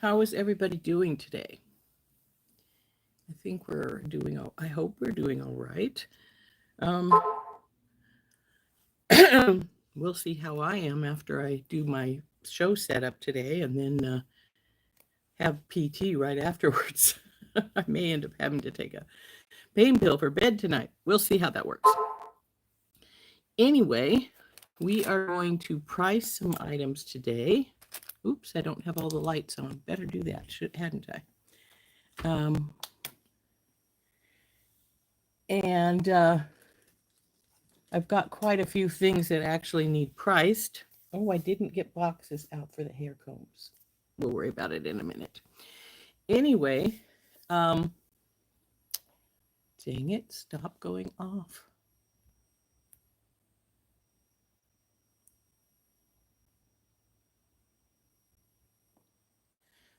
How is everybody doing today? I hope we're doing all right. Um, we'll see how I am after I do my show setup today and then have PT right afterwards. I may end up having to take a pain pill for bed tonight. We'll see how that works. Anyway, we are going to price some items today. Oops, I don't have all the lights on. Better do that, hadn't I? And I've got quite a few things that actually need priced. Oh, I didn't get boxes out for the hair combs. We'll worry about it in a minute. Anyway, um, dang it, stop going off.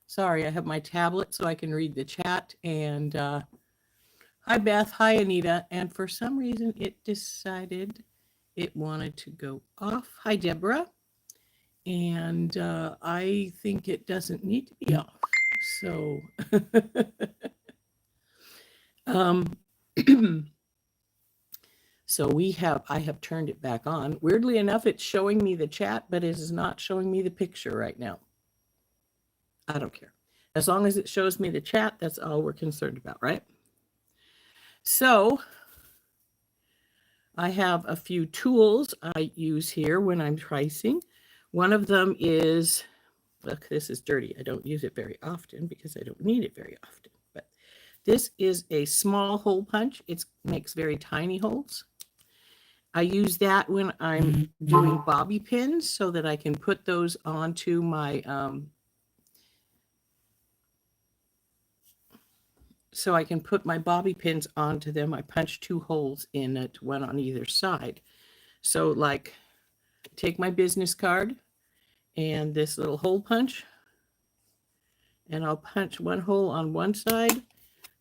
Sorry, I have my tablet so I can read the chat. And hi, Beth. Hi, Anita. And for some reason, it decided it wanted to go off. Hi, Deborah. And I think it doesn't need to be off. So, um, so I have turned it back on. Weirdly enough, it's showing me the chat, but it is not showing me the picture right now. I don't care. As long as it shows me the chat, that's all we're concerned about, right? So I have a few tools I use here when I'm pricing. One of them is, look, this is dirty. I don't use it very often because I don't need it very often. But this is a small hole punch. It makes very tiny holes. I use that when I'm doing bobby pins so that I can put those onto my, so I can put my bobby pins onto them. I punch 2 holes in it, one on either side. So like, take my business card and this little hole punch, and I'll punch 1 hole on one side,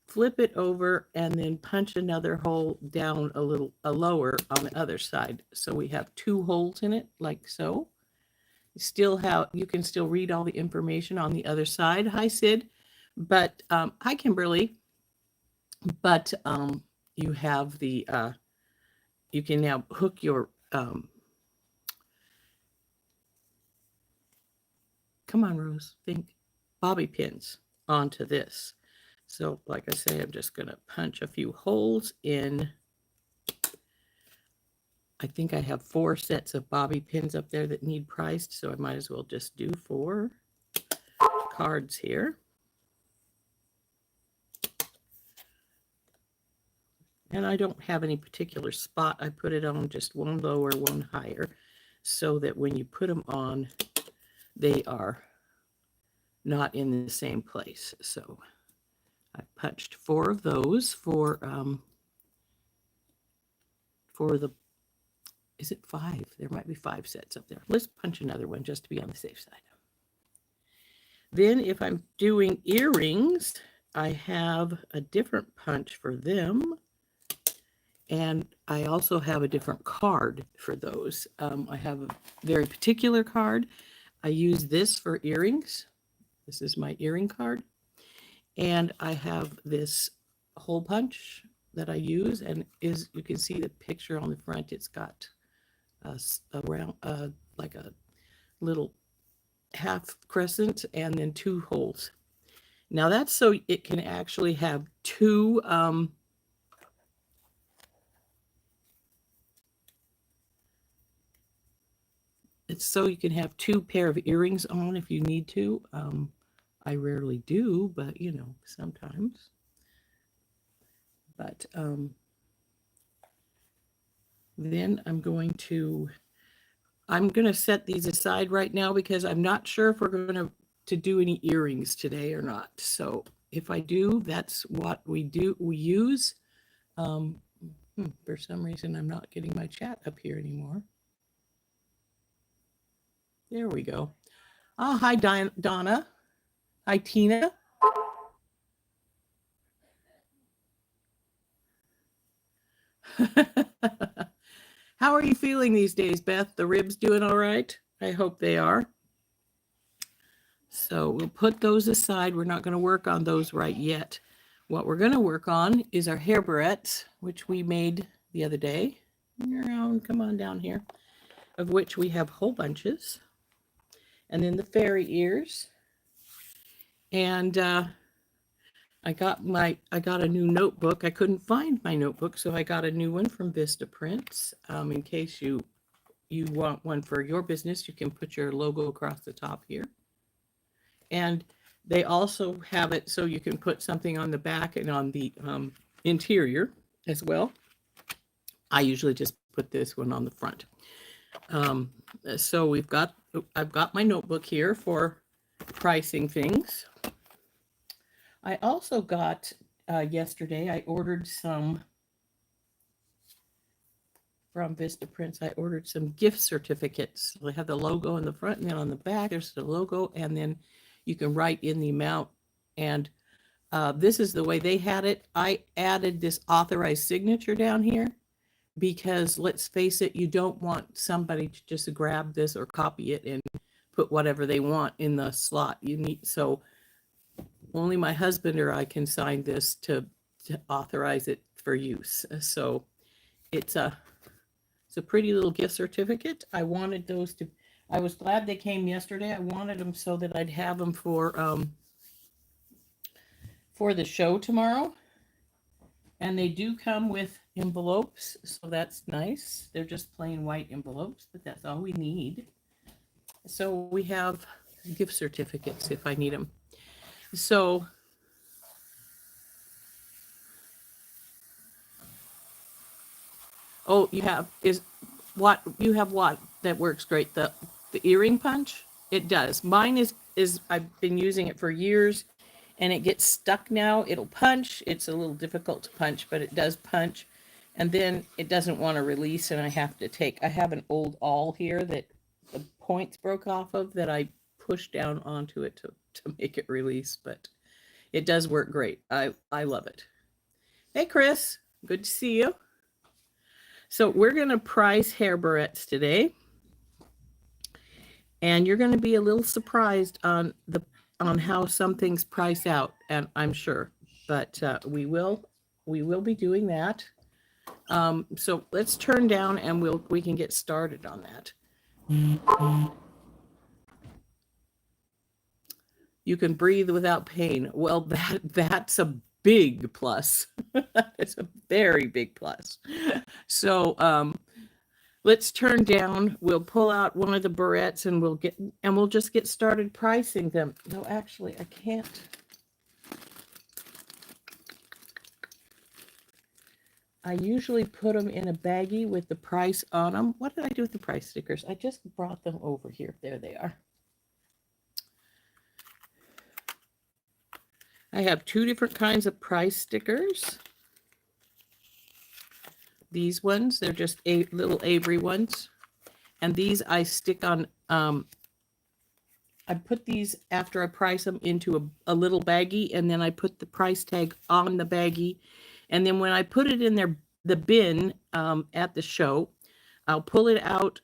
flip it over, and then punch another hole down a lower on the other side. So we have 2 holes in it, like so. You can still read all the information on the other side. Hi, Sid. But hi, Kimberly. But you have the you can now hook your come on, Rose, think bobby pins onto this. So like I say, I'm just going to punch a few holes in. I think I have 4 sets of bobby pins up there that need priced, so I might as well just do 4 cards here. And I don't have any particular spot. I put it on just one lower, one higher, so that when you put them on, they are not in the same place. So I punched 4 of those for the, is it 5? There might be 5 sets up there. Let's punch another one just to be on the safe side. Then if I'm doing earrings, I have a different punch for them. And I also have a different card for those. I have a very particular card. I use this for earrings. This is my earring card. And I have this hole punch that I use. And you can see the picture on the front. It's got like a little half crescent and then 2 holes. Now that's so it can actually have 2 it's so you can have 2 pair of earrings on if you need to. I rarely do, but you know, sometimes. But then I'm going to set these aside right now because I'm not sure if we're going to do any earrings today or not. So if I do, that's what we use. For some reason, I'm not getting my chat up here anymore. There we go. Oh, hi, Donna. Hi, Tina. How are you feeling these days, Beth? The ribs doing all right? I hope they are. So we'll put those aside. We're not going to work on those right yet. What we're going to work on is our hair barrettes, which we made the other day. Come on down here, of which we have whole bunches. And then the fairy ears. And I got a new notebook. I couldn't find my notebook, so I got a new one from Vistaprint. In case you want one for your business, you can put your logo across the top here. And they also have it so you can put something on the back and on the interior as well. I usually just put this one on the front. So I've got my notebook here for pricing things. I also got yesterday, I ordered some from Vistaprint. I ordered some gift certificates. They have the logo in the front, and then on the back there's the logo, and then you can write in the amount. And this is the way they had it. I added this authorized signature down here because, let's face it, you don't want somebody to just grab this or copy it and put whatever they want in the slot. So only my husband or I can sign this to authorize it for use. So it's a pretty little gift certificate. I wanted those to. I was glad they came yesterday. I wanted them so that I'd have them for the show tomorrow. And they do come with envelopes, so that's nice. They're just plain white envelopes, but that's all we need. So we have gift certificates if I need them. So you have what that works great, the earring punch. It does. Mine is I've been using it for years, and it gets stuck now. It'll punch. It's a little difficult to punch, but it does punch, and then it doesn't want to release, and I have an old awl here that the points broke off of that I pushed down onto it to make it release, but it does work great. I love it. Hey, Chris, good to see you. So we're going to price hair barrettes today, and you're going to be a little surprised on how some things price out, and I'm sure, but we will be doing that. So let's turn down, and we can get started on that. You can breathe without pain. Well, that's a big plus. It's a very big plus. So let's turn down. We'll pull out one of the barrettes, and we'll just get started pricing them. No, actually, I can't. I usually put them in a baggie with the price on them. What did I do with the price stickers? I just brought them over here. There they are. I have two different kinds of price stickers. These ones, they're just little Avery ones. And these I stick on, I put these after I price them into a little baggie, and then I put the price tag on the baggie. And then when I put it in the bin at the show, I'll pull it out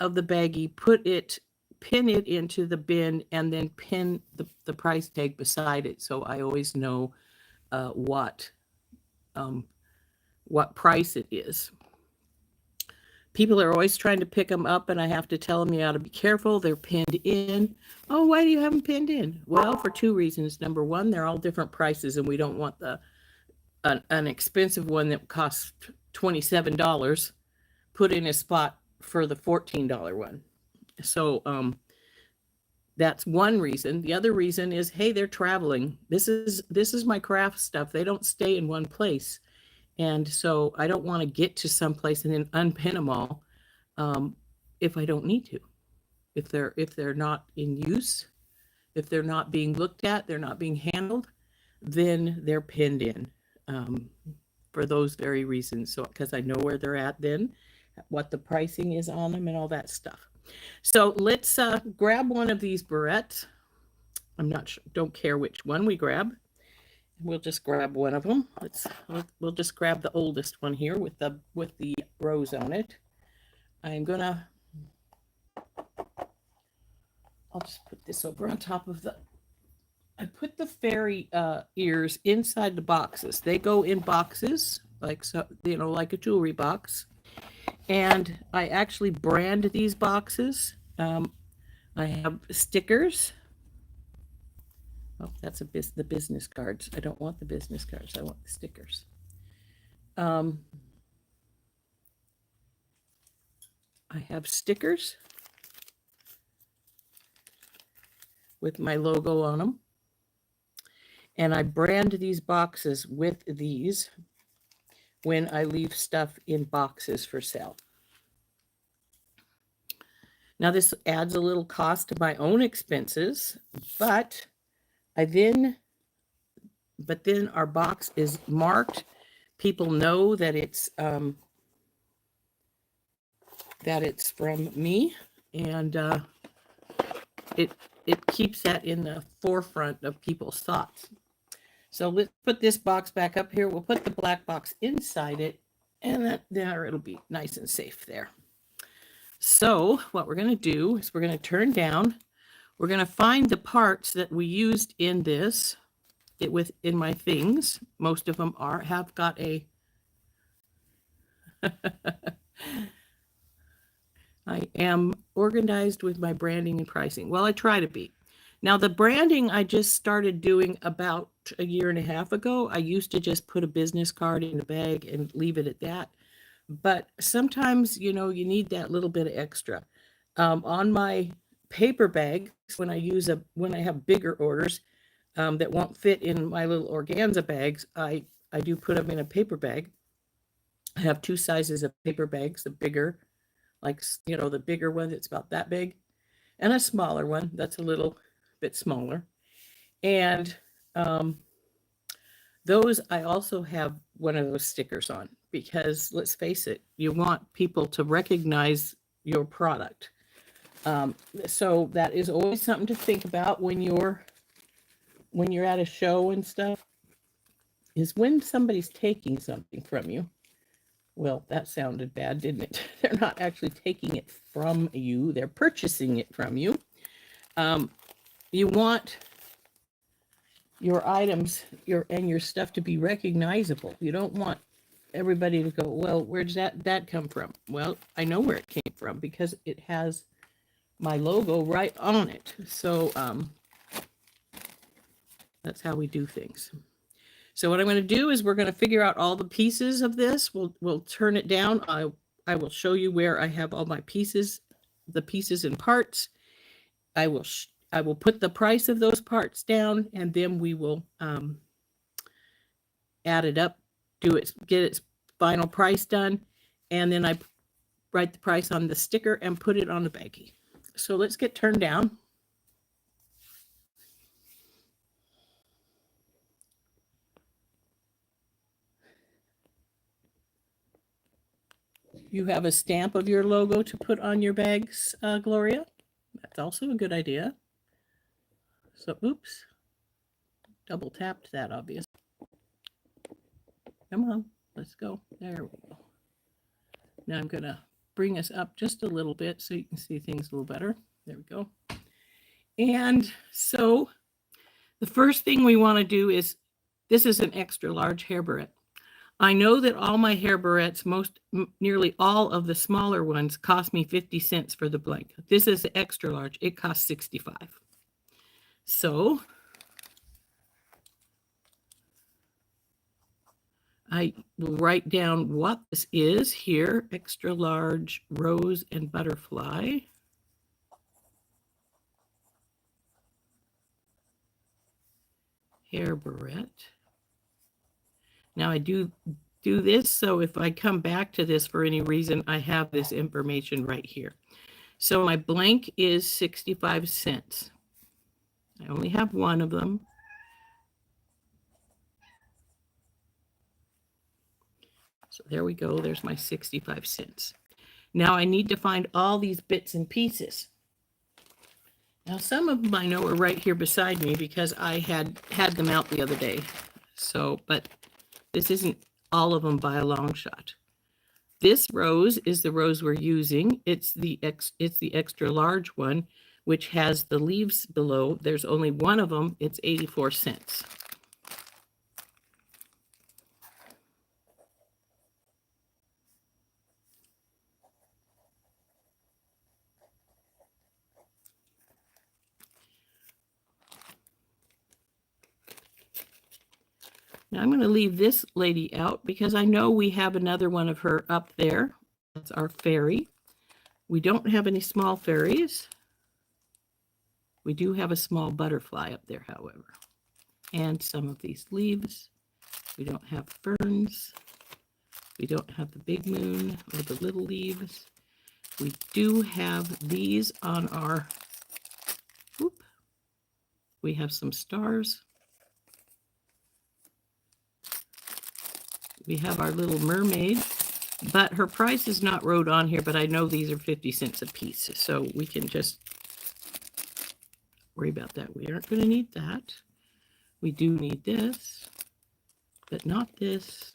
of the baggie, pin it into the bin, and then pin the price tag beside it, so I always know what price it is. People are always trying to pick them up, and I have to tell them you got to be careful. They're pinned in. Oh, why do you have them pinned in? Well, for two reasons. Number one, they're all different prices, and we don't want an expensive one that costs $27 put in a spot for the $14 one. So that's one reason. The other reason is, hey, they're traveling. This is my craft stuff. They don't stay in one place. And so I don't want to get to someplace and then unpin them all if I don't need to. If they're not in use, if they're not being looked at, they're not being handled, then they're pinned in for those very reasons. So because I know where they're at then, what the pricing is on them and all that stuff. So let's grab one of these barrettes. I'm not sure, don't care which one we grab. We'll just grab one of them. We'll just grab the oldest one here with the rose on it. I'm gonna I'll just put this over on top of the, I put the fairy ears inside the boxes. They go in boxes, like, so, you know, like a jewelry box. And I actually brand these boxes. I have stickers. Oh, that's the business cards. I don't want the business cards. I want the stickers. I have stickers with my logo on them. And I brand these boxes with these when I leave stuff in boxes for sale. Now this adds a little cost to my own expenses, but then our box is marked. People know that it's from me, and it keeps that in the forefront of people's thoughts. So let's put this box back up here. We'll put the black box inside it, and there it'll be nice and safe there. So what we're going to do is we're going to turn down. We're going to find the parts that we used in this, in my things. Most of them have got a I am organized with my branding and pricing. Well, I try to be. Now, the branding I just started doing about a year and a half ago. I used to just put a business card in a bag and leave it at that. But sometimes, you know, you need that little bit of extra. On my paper bags, when I have bigger orders that won't fit in my little organza bags, I do put them in a paper bag. I have two sizes of paper bags, the bigger, like, you know, the bigger one that's about that big, and a smaller one that's a little bit smaller. And those, I also have one of those stickers on, because let's face it, you want people to recognize your product. So that is always something to think about when you're at a show and stuff, is when somebody's taking something from you. Well, that sounded bad, didn't it? They're not actually taking it from you. They're purchasing it from you. You want your items, your stuff to be recognizable. You don't want everybody to go, well, where does that come from? Well, I know where it came from because it has my logo right on it. So that's how we do things. So what I'm going to do is we're going to figure out all the pieces of this. We'll turn it down. I will show you where I have all my pieces, the pieces and parts. I will put the price of those parts down, and then we will add it up, get its final price done, and then I write the price on the sticker and put it on the baggie. So let's get turned down. You have a stamp of your logo to put on your bags, Gloria. That's also a good idea. So, oops. Double tapped that, obviously. Come on, let's go. There we go. Now I'm going to bring us up just a little bit so you can see things a little better. There we go. And so the first thing we want to do is, this is an extra large hair barrette. I know that all my hair barrettes, nearly all of the smaller ones, cost me 50 cents for the blank. This is extra large. It costs 65. So I will write down what this is here. Extra large rose and butterfly. Hair barrette. Now I do this, so if I come back to this for any reason, I have this information right here. So my blank is 65 cents. I only have one of them. So there we go. There's my 65 cents. Now I need to find all these bits and pieces. Now some of them I know are right here beside me because I had them out the other day. So, but this isn't all of them by a long shot. This rose is the rose we're using. It's the extra large one, which has the leaves below. There's only one of them. It's 84 cents. Now I'm going to leave this lady out because I know we have another one of her up there. That's our fairy. We don't have any small fairies. We do have a small butterfly up there, however. And some of these leaves. We don't have ferns. We don't have the big moon or the little leaves. We do have these on our, whoop, we have some stars. We have our little mermaid, but her price is not wrote on here, but I know these are 50 cents a piece, so we can just worry about that. We aren't going to need that. We do need this, but not this.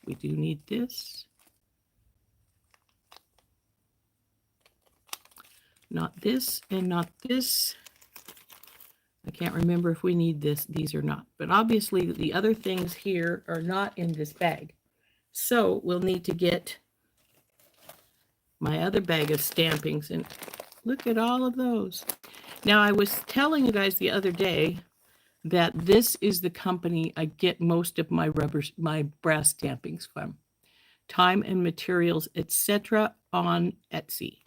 We do need this. Not this and not this. I can't remember if we need this, these or not. But obviously the other things here are not in this bag. So we'll need to get my other bag of stampings. And look at all of those. Now I was telling you guys the other day that this is the company I get most of my brass stampings from. Time and Materials, etc. on Etsy.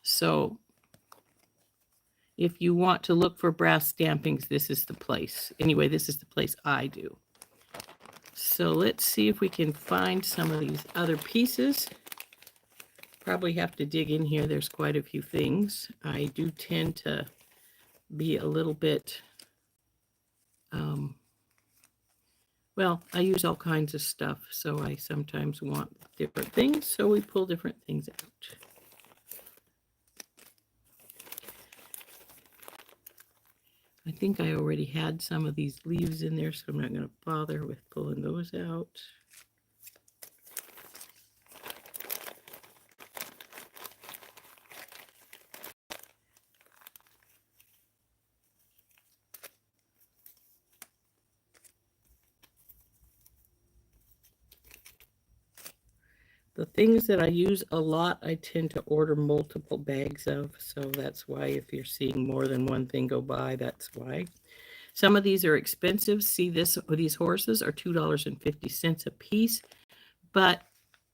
So if you want to look for brass stampings, this is the place. Anyway, this is the place I do. So let's see if we can find some of these other pieces. Probably have to dig in here. There's quite a few things. I do tend to be a little bit, well, I use all kinds of stuff, so I sometimes want different things, so we pull different things out. I think I already had some of these leaves in there, so I'm not going to bother with pulling those out. The things that I use a lot, I tend to order multiple bags of, so that's why if you're seeing more than one thing go by, that's why. Some of these are expensive. See, these horses are $2.50 a piece, but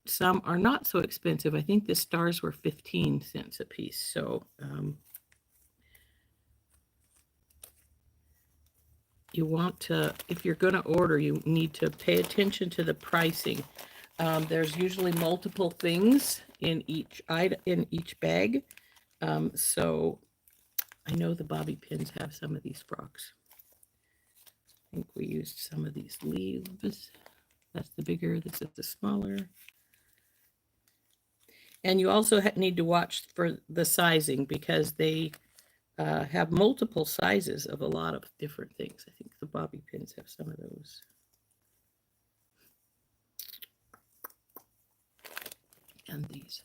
some are not so expensive. I think the stars were 15 cents a piece. So you want to, if you're going to order, you need to pay attention to the pricing. There's usually multiple things in each bag. So I know the bobby pins have some of these frocks. I think we used some of these leaves. That's the bigger, this is the smaller. And you also need to watch for the sizing because they have multiple sizes of a lot of different things. I think the bobby pins have some of those. And these.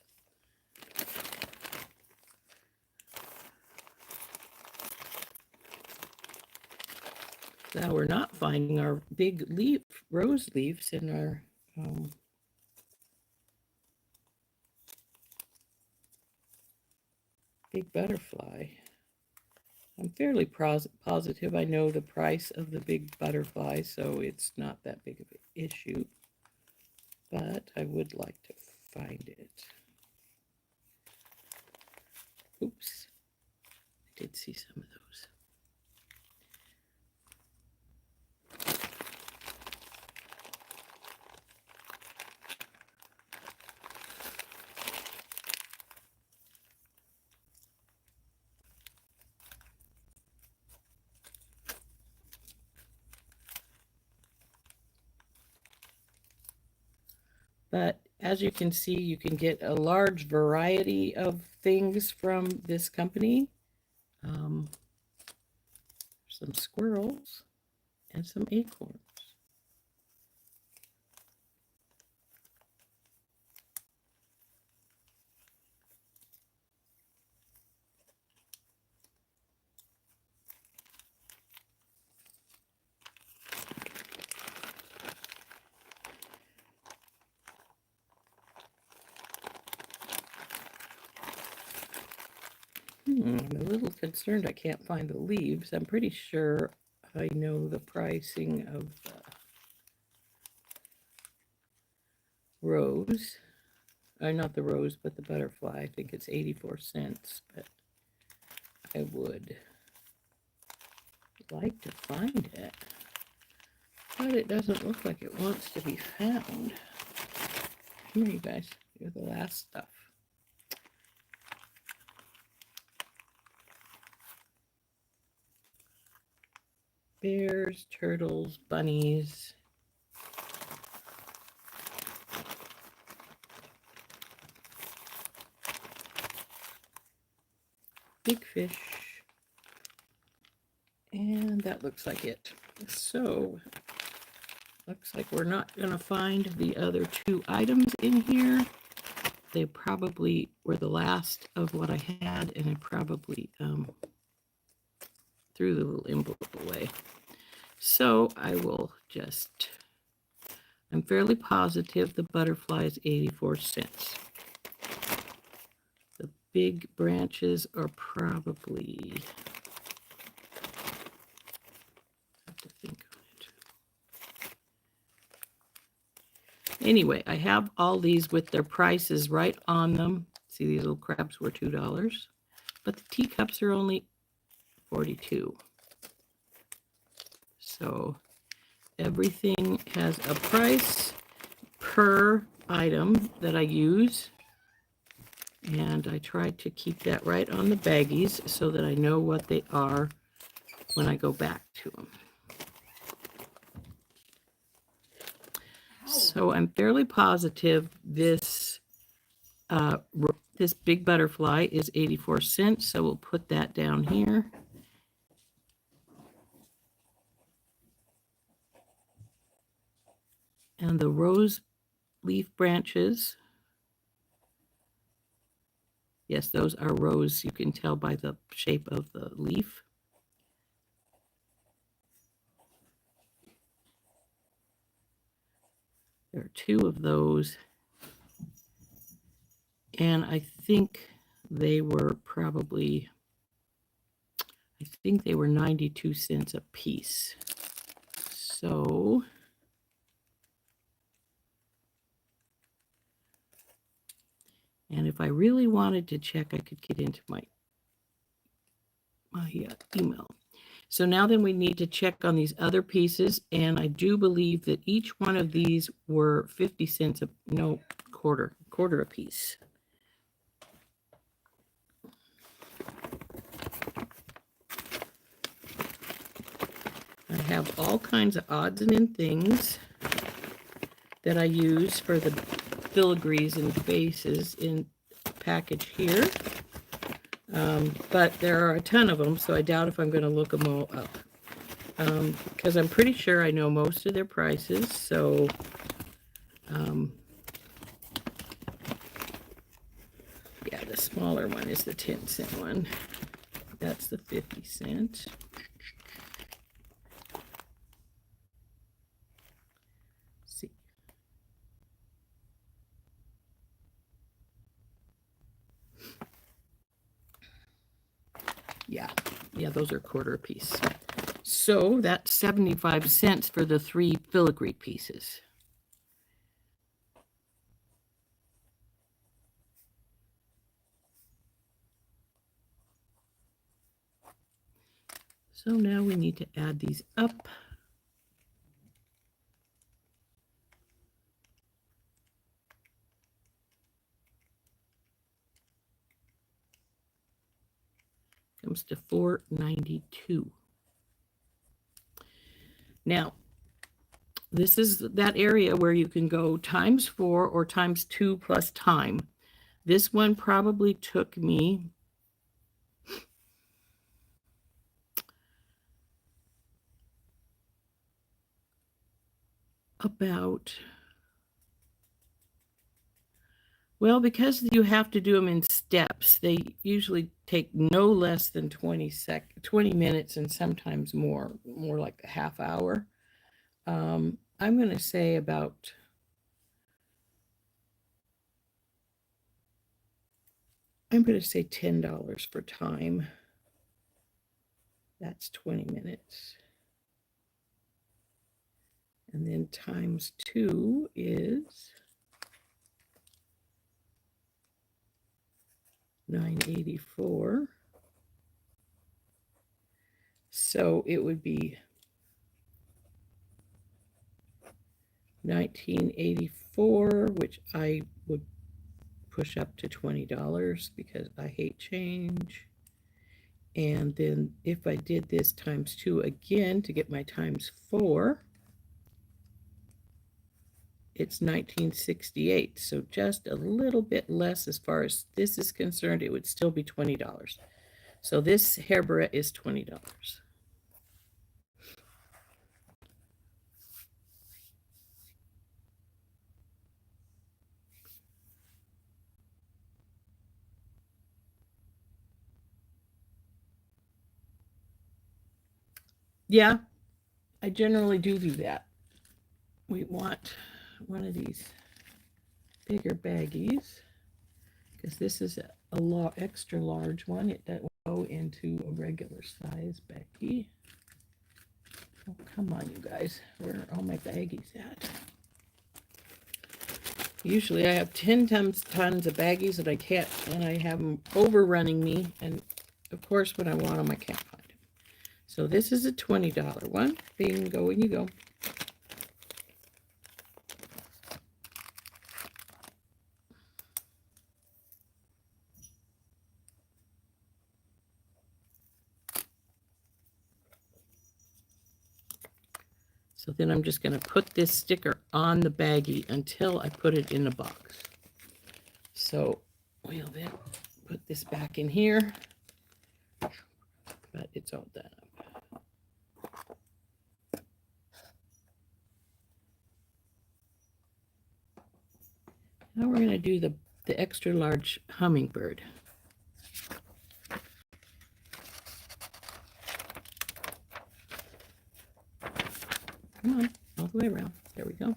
Now we're not finding our big rose leaves in our big butterfly. I'm fairly positive I know the price of the big butterfly, so it's not that big of an issue. But I would like to find it. Oops. I did see some of those. But as you can see, you can get a large variety of things from this company. Some squirrels and some acorns. I'm a little concerned I can't find the leaves. I'm pretty sure I know the pricing of the rose. Not the rose, but the butterfly. I think it's 84 cents, but I would like to find it. But it doesn't look like it wants to be found. Here, you guys. Here's the last stuff. Bears, turtles, bunnies. Big fish. And that looks like it. So, looks like we're not going to find the other two items in here. They probably were the last of what I had, and I probably threw the little envelope away. So I will just, I'm fairly positive the butterfly is 84 cents. The big branches are probably, I have to think on it. Anyway, I have all these with their prices right on them. See, these little crabs were $2, but the teacups are only 42. So everything has a price per item that I use. And I try to keep that right on the baggies so that I know what they are when I go back to them. So I'm fairly positive this this big butterfly is 84 cents. So we'll put that down here. And the rose leaf branches. Yes, those are rose. You can tell by the shape of the leaf. There are two of those. And I think they were probably, I think they were 92 cents a piece. So and if I really wanted to check, I could get into my email. So now then we need to check on these other pieces, and I do believe that each one of these were 50 cents quarter a piece. I have all kinds of odds and ends things that I use for the filigrees and faces in package here. But there are a ton of them, so I doubt if I'm going to look them all up. Because I'm pretty sure I know most of their prices, so yeah, the smaller one is the 10-cent one. That's the 50 cent. See. Yeah, those are quarter a piece. So that's 75 cents for the 3 filigree pieces. So now we need to add these up. Comes to $4.92. Now, this is that area where you can go ×4 or ×2 plus time. This one probably took me about, well, because you have to do them in steps, they usually take no less than 20 minutes and sometimes more like a half hour. I'm going to say about I'm going to say $10 for time. That's 20 minutes. And then times 2 is $9.84. So it would be $19.84, which I would push up to $20 because I hate change. And then if I did this times 2 again to get my times 4, it's $19.68. So just a little bit less as far as this is concerned. It would still be $20. So this hair barrette is $20. Yeah, I generally do that. We want one of these bigger baggies because this is a extra large one. It doesn't go into a regular size baggie. Oh, come on, you guys. Where are all my baggies at? Usually I have 10 tons of baggies that I can't, and I have them overrunning me. And of course, when I want them, I can't find them. So this is a $20 one. Bingo, in you go. So then I'm just going to put this sticker on the baggie until I put it in the box. So we'll then put this back in here, but it's all done. Now we're going to do the extra large hummingbird. Come on, all the way around. There we go.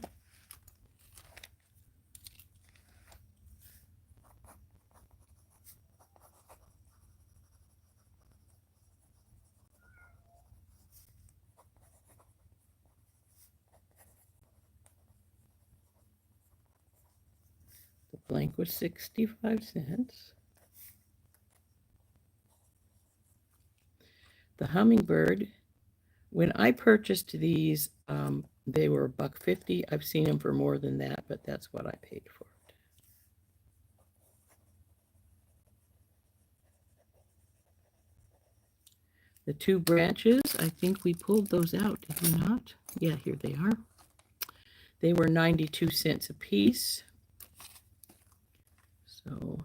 The blank was 65 cents. The hummingbird, when I purchased these, they were $1.50. I've seen them for more than that, but that's what I paid for it. The 2 branches, I think we pulled those out, did we not? Yeah, here they are. They were 92 cents a piece. So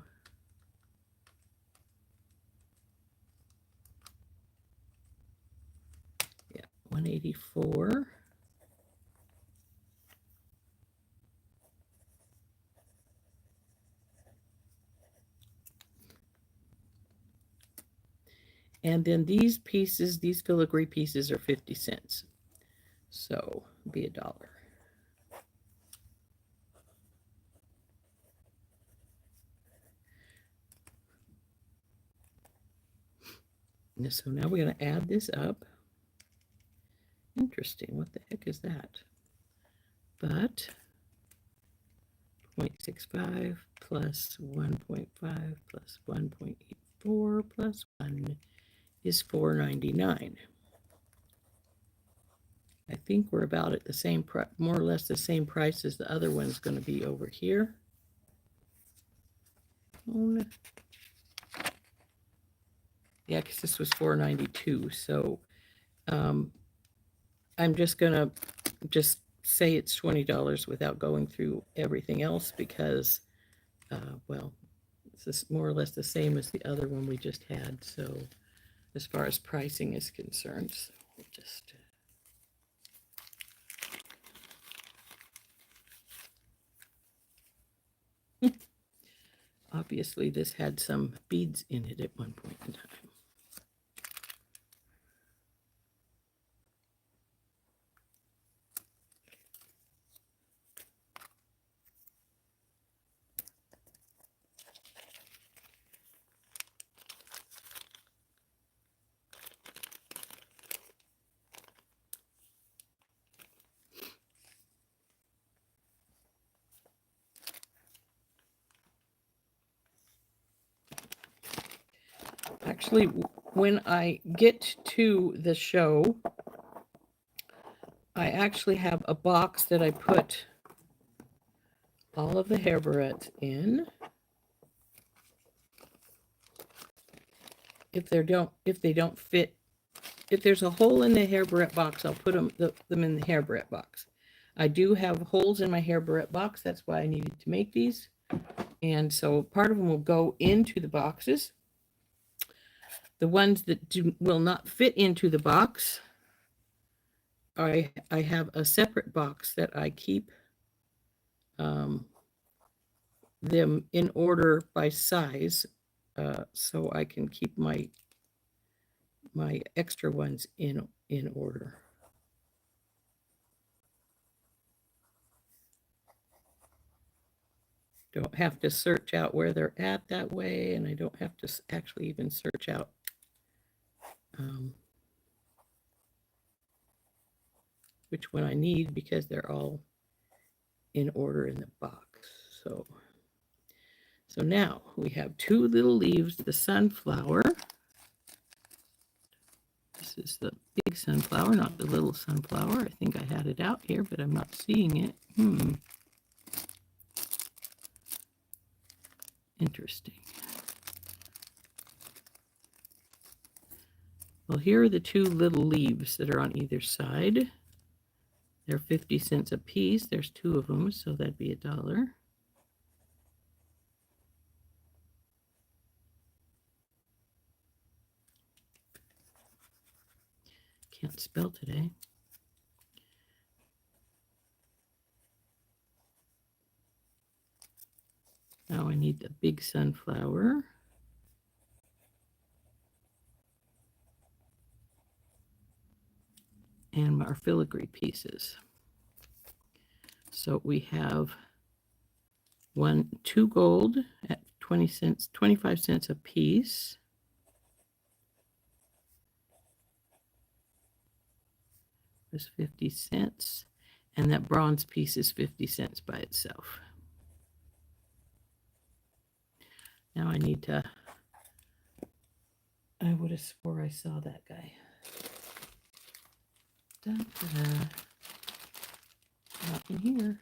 yeah, 184. And then these pieces, these filigree pieces are 50 cents. So be $1. And so now we're going to add this up. Interesting. What the heck is that? But 0.65 plus 1.5 plus 1.84 plus 1 is $4.99. I think we're about at the same price, more or less the same price as the other one's going to be over here. Yeah, because this was $4.92. So I'm just going to just say it's $20 without going through everything else because, well, it's more or less the same as the other one we just had. So as far as pricing is concerned, so we'll just... Obviously, this had some beads in it at one point in time. actually, when I get to the show, I actually have a box that I put all of the hair barrettes in. If they don't fit, if there's a hole in the hair barrette box, I'll put them in the hair barrette box. I do have holes in my hair barrette box. That's why I needed to make these. And so part of them will go into the boxes. The ones that will not fit into the box, I have a separate box that I keep them in order by size, so I can keep my extra ones in order. Don't have to search out where they're at that way, and I don't have to actually even search out which one I need, because they're all in order in the box. So now we have two little leaves, the sunflower. This is the big sunflower, not the little sunflower. I think I had it out here, but I'm not seeing it. Interesting. Well, here are the two little leaves that are on either side. They're 50 cents a piece. There's two of them, so that'd be $1. Can't spell today. Now I need the big sunflower. And our filigree pieces. So we have 2 gold at 25 cents a piece. Was 50 cents. And that bronze piece is 50 cents by itself. Now I need to, I would have swore I saw that guy. Da-da-da. Not in here.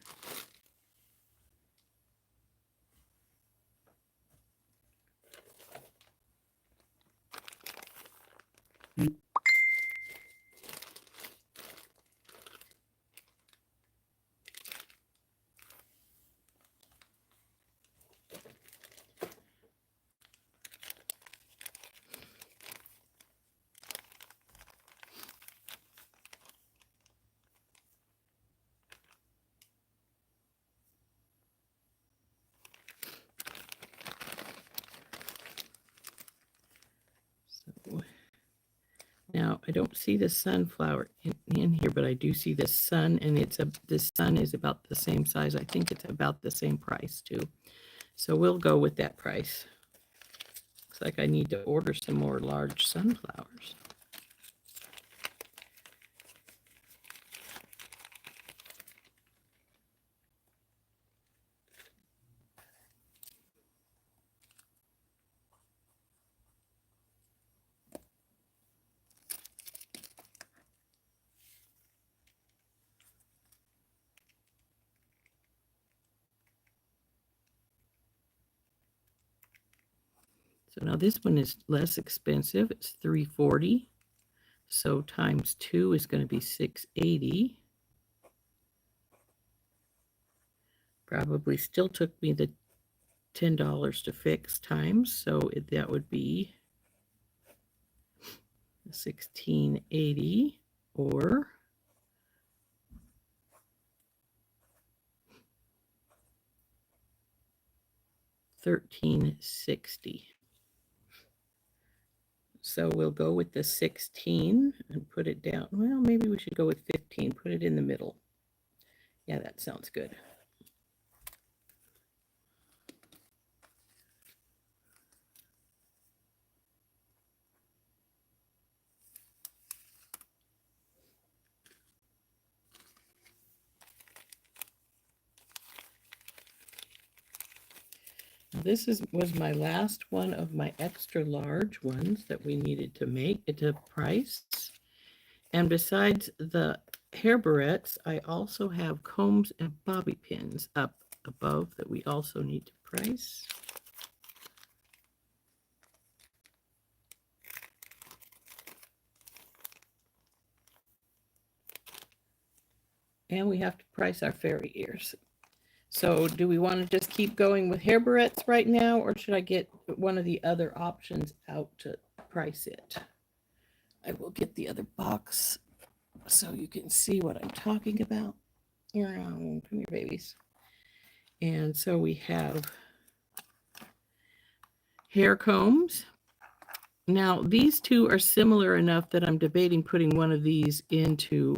Now, I don't see the sunflower in here, but I do see the sun, and this sun is about the same size. I think it's about the same price, too. So we'll go with that price. Looks like I need to order some more large sunflowers. So now this one is less expensive. It's $3.40. So times 2 is going to be $6.80. Probably still took me the $10 to fix times, so that would be $16.80 or $13.60. So we'll go with the 16 and put it down. Well, maybe we should go with 15. Put it in the middle. Yeah, that sounds good. this was my last one of my extra large ones that we needed to make to price. And besides the hair barrettes, I also have combs and bobby pins up above that we also need to price. And we have to price our fairy ears. So do we want to just keep going with hair barrettes right now, or should I get one of the other options out to price it? I will get the other box so you can see what I'm talking about. Come here, babies. And so we have hair combs. Now, these two are similar enough that I'm debating putting one of these into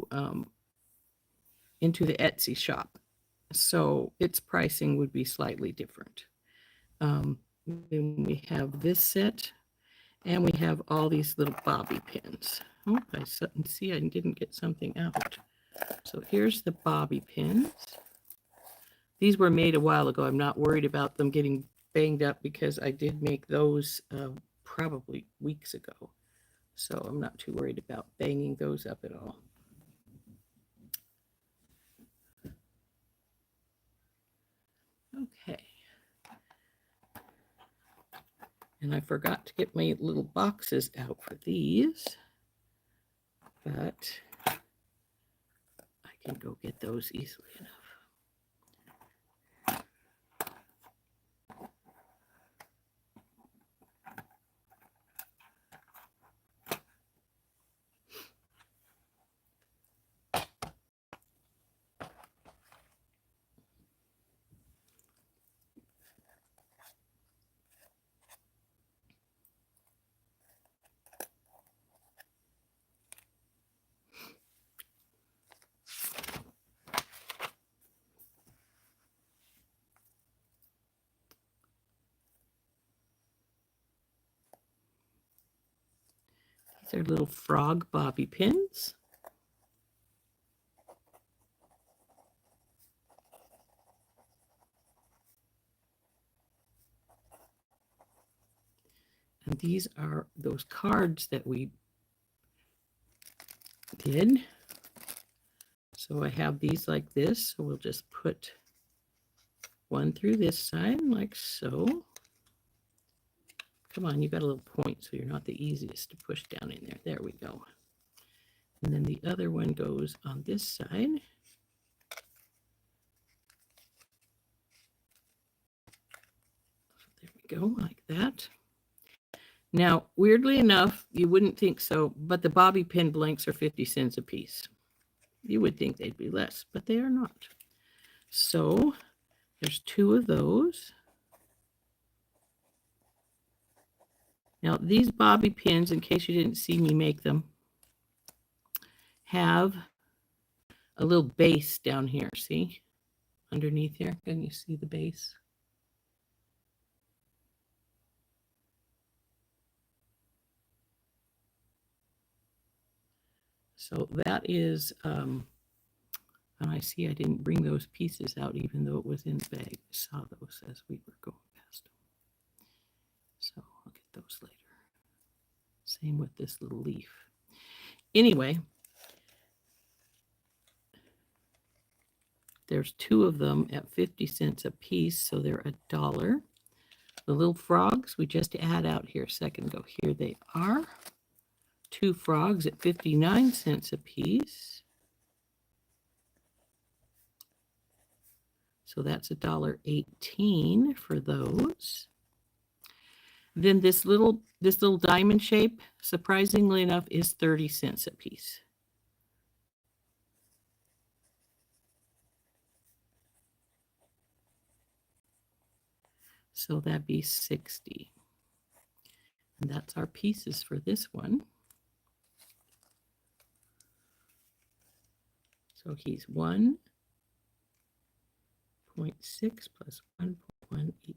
the Etsy shop. So its pricing would be slightly different. Then we have this set, and we have all these little bobby pins. Oh, I see I didn't get something out. So here's the bobby pins. These were made a while ago. I'm not worried about them getting banged up because I did make those probably weeks ago. So I'm not too worried about banging those up at all. Okay. And I forgot to get my little boxes out for these, but I can go get those easily enough. These are little frog bobby pins. And these are those cards that we did. So I have these like this. So we'll just put one through this side like so. Come on, you got a little point, so you're not the easiest to push down in there. There we go. And then the other one goes on this side. There we go, like that. Now, weirdly enough, you wouldn't think so, but the bobby pin blanks are 50 cents a piece. You would think they'd be less, but they are not. So there's two of those. Now, these bobby pins, in case you didn't see me make them, have a little base down here. See? Underneath here. Can you see the base? So that is, and I see I didn't bring those pieces out even though it was in the bag. I saw those as we were going past them. So I'll get those later. Same with this little leaf. Anyway, there's two of them at 50 cents a piece, so they're $1. The little frogs we just add out here a second ago. Here they are. Two frogs at 59 cents a piece. So that's $1.18 for those. Then this little diamond shape, surprisingly enough, is 30 cents a piece. So that'd be 60. And that's our pieces for this one. So he's 1.6 plus 1.18.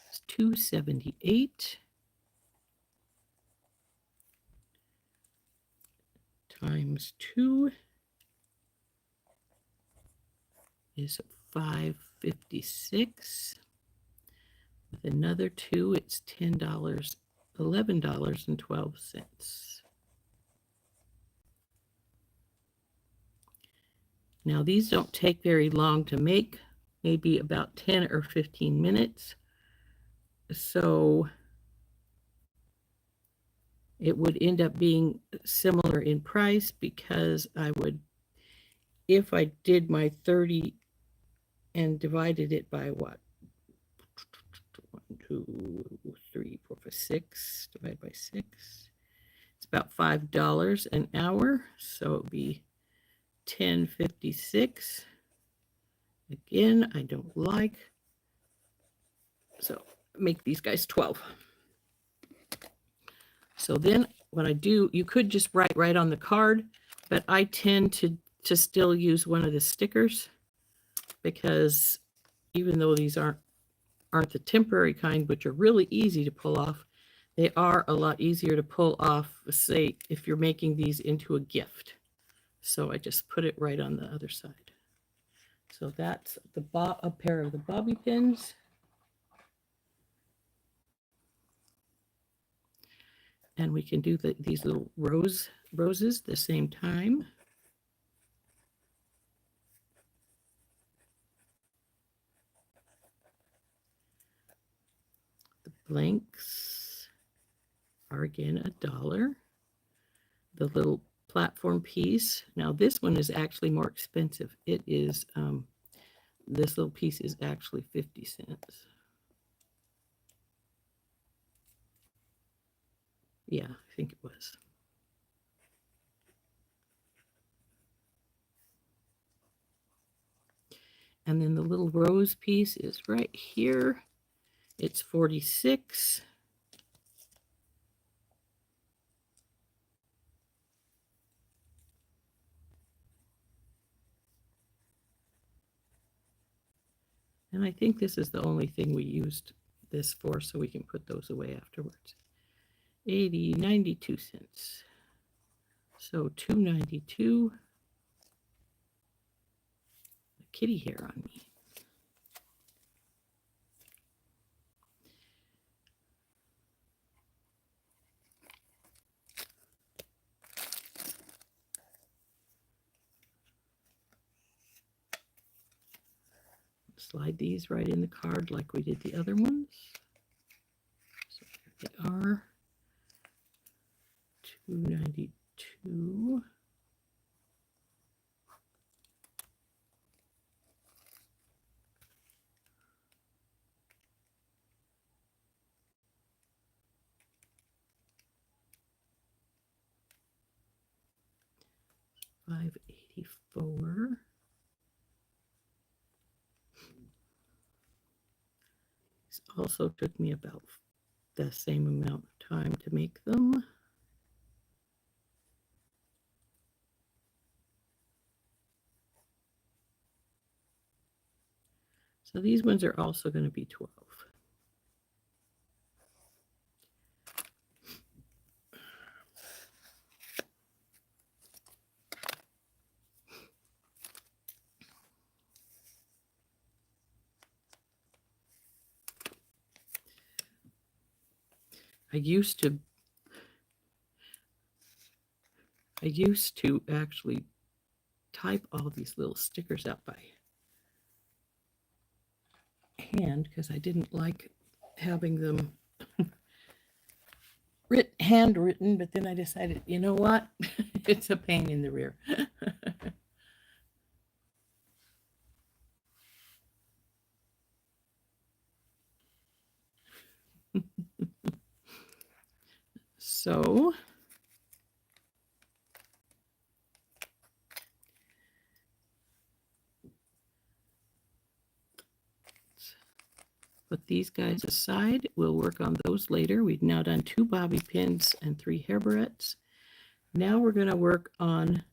It's 278 times 2 is 556. With another 2, it's $10, $11.12. Now these don't take very long to make, maybe about 10 or 15 minutes. So it would end up being similar in price because I would, if I did my 30 and divided it by what? 1, 2, 3, 4, 5, 6, divided by 6. It's about $5 an hour. So it would be $10.56. Again, I don't like. So make these guys 12. So then what I do, you could just write right on the card, but I tend to still use one of the stickers because even though these aren't the temporary kind, which are really easy to pull off, they are a lot easier to pull off, say, if you're making these into a gift. So I just put it right on the other side. So that's a pair of the bobby pins. And we can do these little roses the same time. The blanks are again $1. The little platform piece. Now this one is actually more expensive. It is, this little piece is actually 50 cents. Yeah, I think it was. And then the little rose piece is right here. It's 46. And I think this is the only thing we used this for, so we can put those away afterwards. 80, 92 cents. So $2.92. Kitty hair on me. Slide these right in the card like we did the other ones. So here they are. $2.92. $5.84. This also took me about the same amount of time to make them. So these ones are also going to be 12. I used to actually type all these little stickers out by hand because I didn't like having them handwritten, but then I decided, you know what? It's a pain in the rear. So put these guys aside. We'll work on those later. We've now done 2 bobby pins and 3 hair barrettes. Now we're going to work on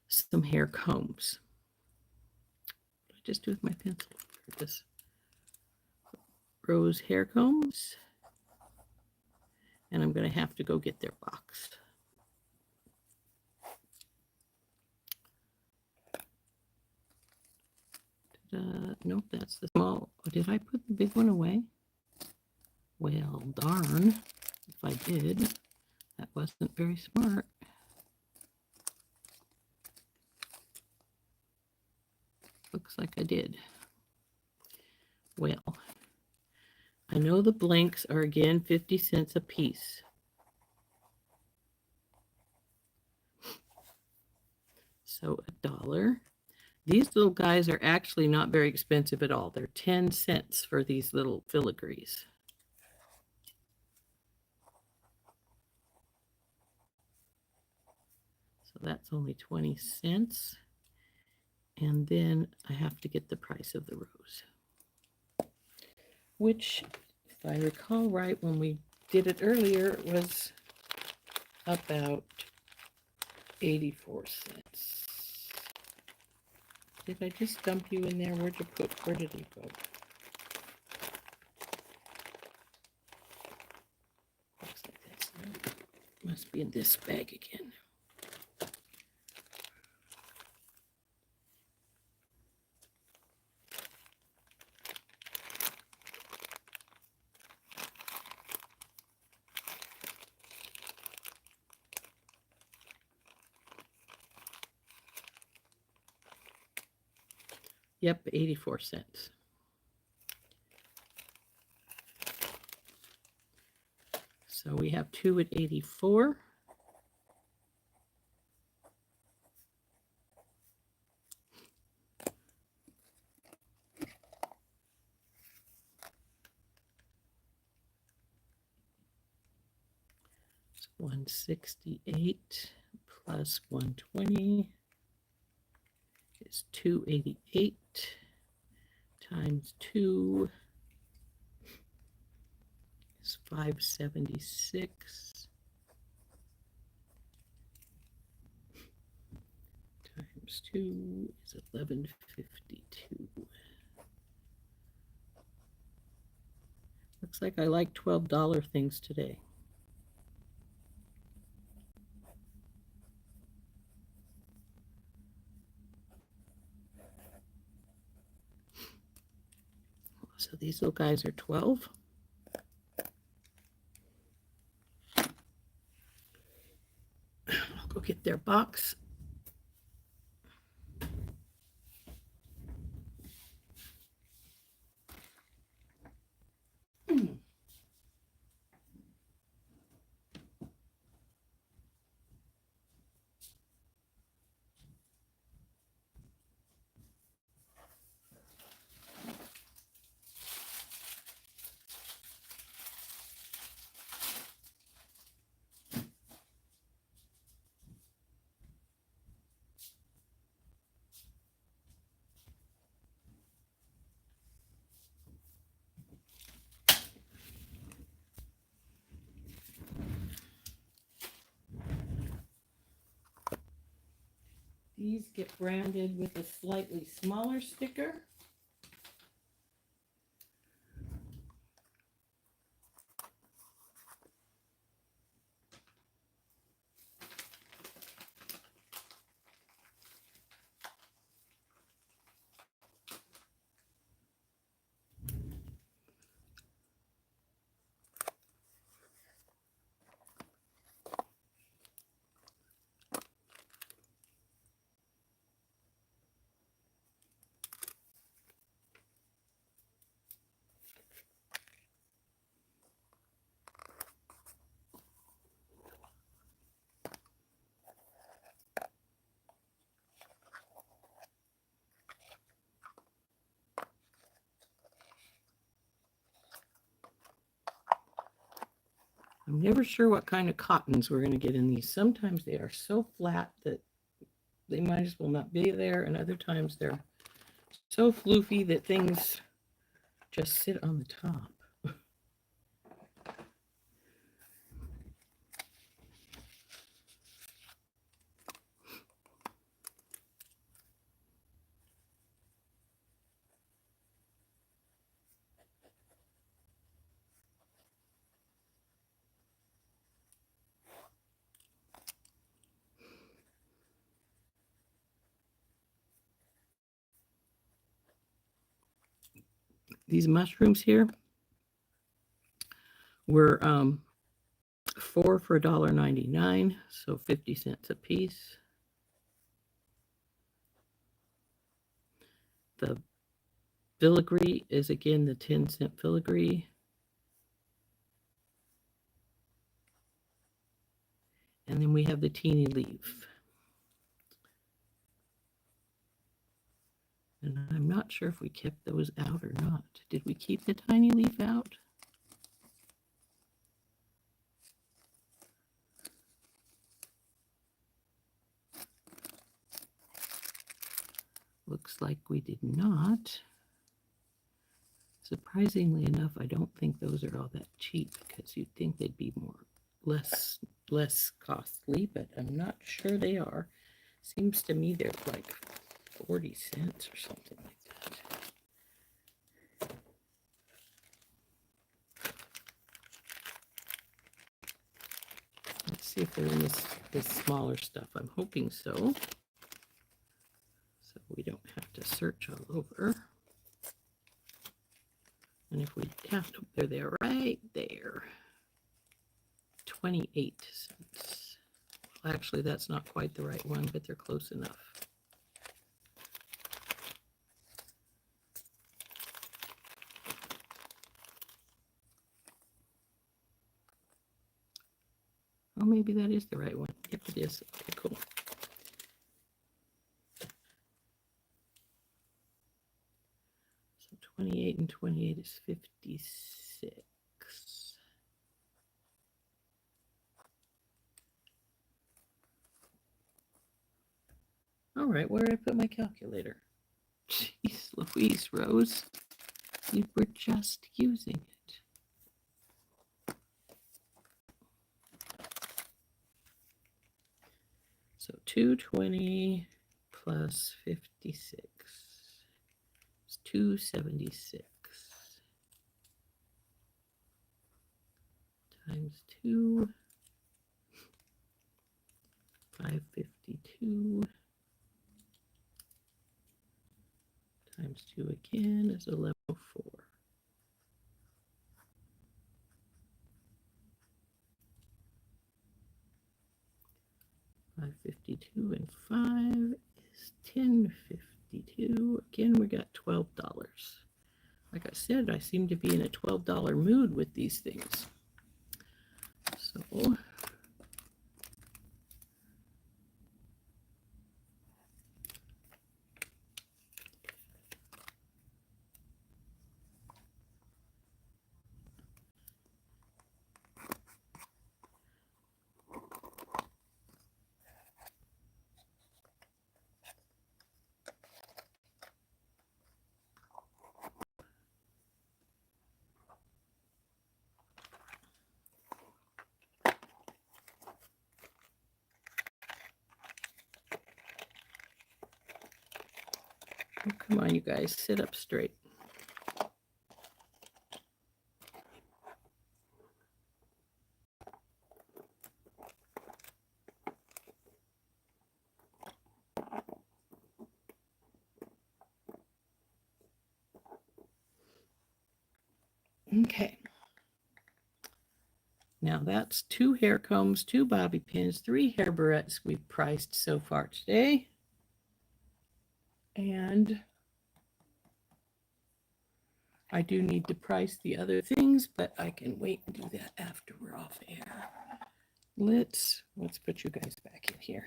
some hair combs. What did I just do with my pencil? This rose hair combs. And I'm going to have to go get their box. Nope, that's the small. Did I put the big one away? Well, darn. If I did, that wasn't very smart. Looks like I did. Well, I know the blanks are again 50 cents a piece. So $1. These little guys are actually not very expensive at all. They're 10 cents for these little filigrees. So that's only 20 cents. And then I have to get the price of the rose, which, if I recall right, when we did it earlier, it was about 84 cents. Did I just dump you in there? Where did he go? Looks like that's not, must be in this bag again. Yep, 84 cents. So we have two at 84. So 168 plus 120 is 288 times 2 is 576 times 2 is 1152. Looks like I like $12 things today. So these little guys are 12. I'll go get their box. These get branded with a slightly smaller sticker. I'm never sure what kind of cottons we're going to get in these. Sometimes they are so flat that they might as well not be there, and other times they're so floofy that things just sit on the top. These mushrooms here were 4 for $1.99, so 50 cents a piece. The filigree is again the 10-cent filigree. And then we have the teeny leaf. And I'm not sure if we kept those out or not. Did we keep the tiny leaf out? Looks like we did not. Surprisingly enough, I don't think those are all that cheap, because you'd think they'd be less costly, but I'm not sure they are. Seems to me they're like 40 cents or something like that. Let's see if they're in this smaller stuff. I'm hoping so. So we don't have to search all over. And if we count them, they're there, right there. 28 cents. Well, actually, that's not quite the right one, but they're close enough. Oh, maybe that is the right one. Yep, it is. Okay, cool. So 28 and 28 is 56. All right, where did I put my calculator? Jeez Louise, Rose. We were just using it. So 220 plus 56 is 276 times 2, 552 times 2 again is 1104. 552 and 5 is 1052. Again, we got $12. Like I said, I seem to be in a $12 mood with these things. So oh, come on, you guys, sit up straight. Okay. Now that's 2 hair combs, 2 bobby pins, 3 hair barrettes we've priced so far today. And I do need to price the other things, but I can wait and do that after we're off air. Let's put you guys back in here.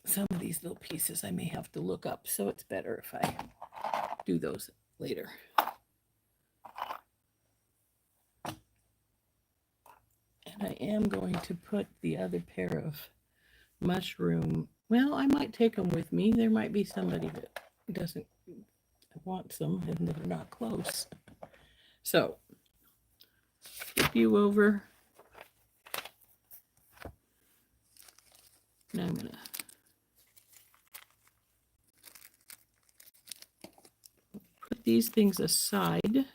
Some of these little pieces I may have to look up, so it's better if I do those later. And I am going to put the other pair of mushroom, well, I might take them with me. There might be somebody that doesn't want some and they're not close. So, flip you over. Now I'm going to put these things aside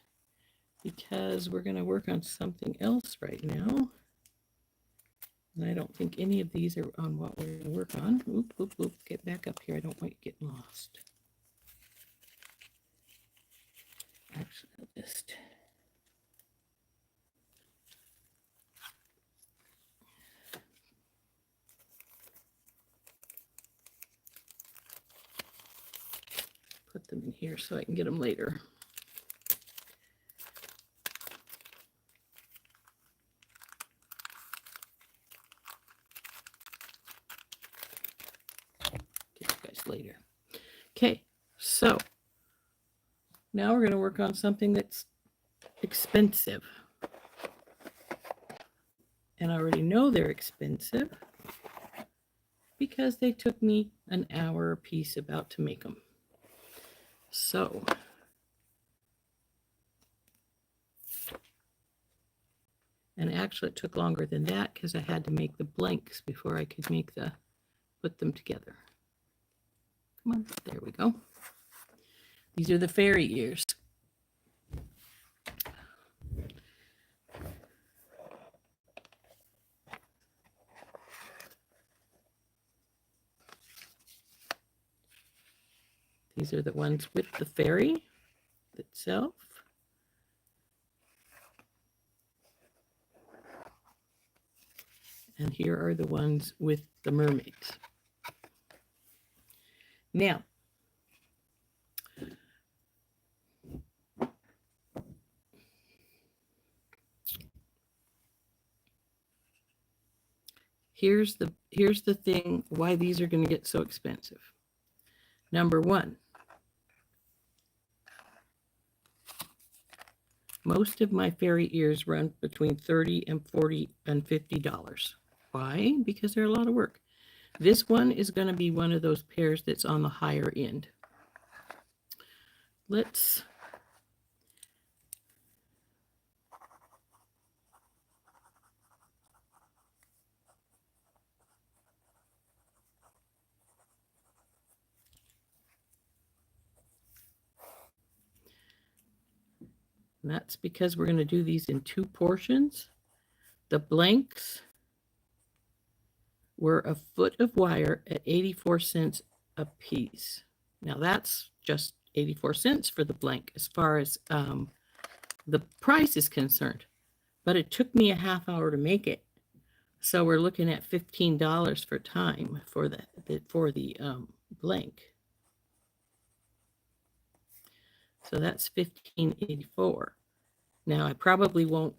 because we're going to work on something else right now. And I don't think any of these are on what we're going to work on. Oop, oop, oop. Get back up here. I don't want you getting lost. Actually, I'll just... put them in here so I can get them later. Get you guys later. Okay, so now we're going to work on something that's expensive. And I already know they're expensive because they took me an hour a piece about to make them. So and actually it took longer than that because I had to make the blanks before I could make put them together. Come on, there we go. These are the fairy ears. These are the ones with the fairy itself. And here are the ones with the mermaids. Now, here's the thing why these are going to get so expensive. Number one, most of my fairy ears run between $30 and $40 and $50. Why? Because they're a lot of work. This one is going to be one of those pairs that's on the higher end. Let's and that's because we're going to do these in two portions. The blanks were a foot of wire at 84 cents a piece. Now that's just 84 cents for the blank as far as the price is concerned. But it took me a half hour to make it. So we're looking at $15 for time for the blank. So that's $15.84. Now I probably won't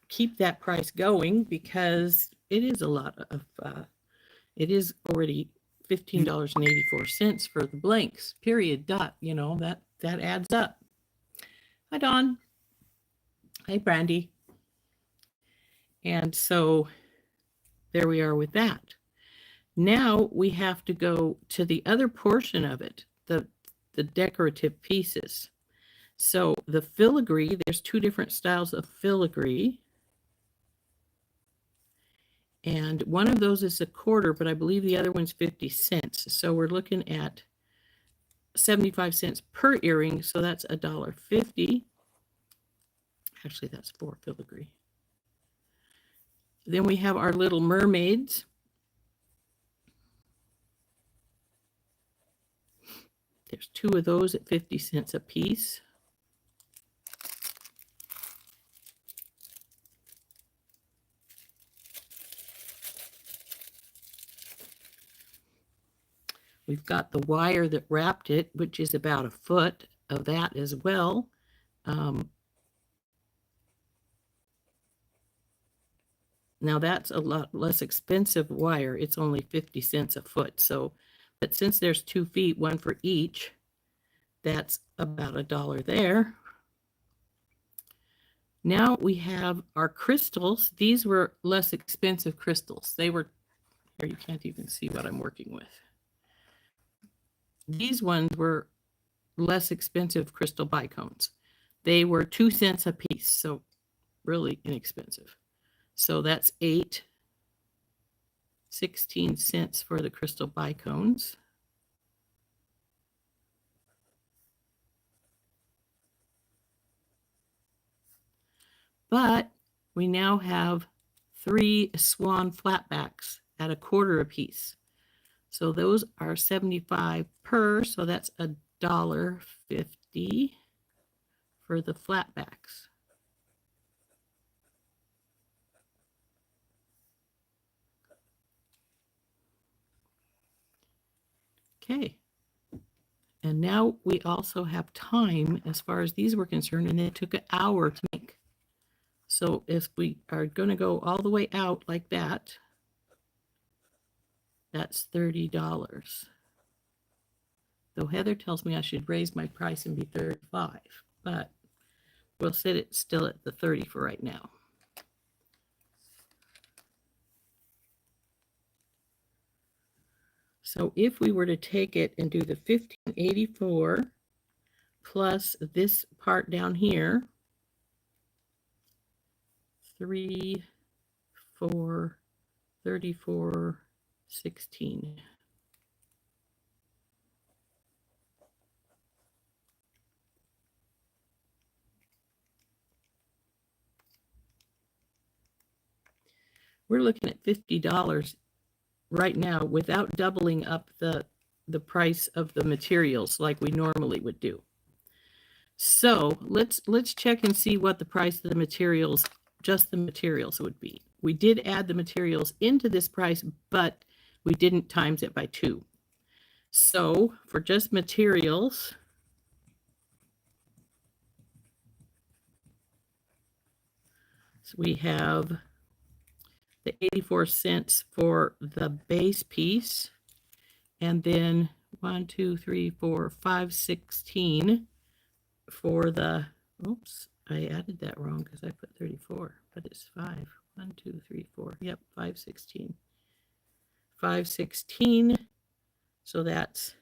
keep that price going because it is a lot of it is already $15.84 for the blanks, period, dot, you know, that adds up. Hi, Dawn. Hi, Brandy. And so there we are with that. Now we have to go to the other portion of it, the decorative pieces. So the filigree, there's two different styles of filigree. And one of those is a quarter, but I believe the other one's 50 cents. So we're looking at 75 cents per earring. So that's $1.50. Actually, that's 4 filigree. Then we have our little mermaids. There's 2 of those at 50 cents a piece. We've got the wire that wrapped it, which is about a foot of that as well. Now that's a lot less expensive wire. It's only 50 cents a foot. So, but since there's 2 feet, one for each, that's about $1 there. Now we have our crystals. These were less expensive crystals. They were, here you can't even see what I'm working with. These ones were less expensive crystal bicones. They were 2 cents a piece, so really inexpensive. So that's 16 cents for the crystal bicones. But we now have 3 swan flatbacks at $1/4 a piece. So those are 75 per, so that's $1.50 for the flatbacks. Okay. And now we also have time as far as these were concerned, and it took an hour to make. So if we are going to go all the way out like that, that's $30. Though Heather tells me I should raise my price and be $35, but we'll set it still at the 30 for right now. So if we were to take it and do the 1584 plus this part down here, 3, 4, 34, 16. We're looking at $50 right now without doubling up the price of the materials like we normally would do. So let's check and see what the price of the materials, just the materials, would be. We did add the materials into this price, but we didn't times it by 2. So for just materials, so we have the 84 cents for the base piece, and then 1, 2, 3, 4, 5, 16 for the, oops, I added that wrong because I put 34, but it's 5. 1, 2, 3, 4. Yep, 516. 516. So that's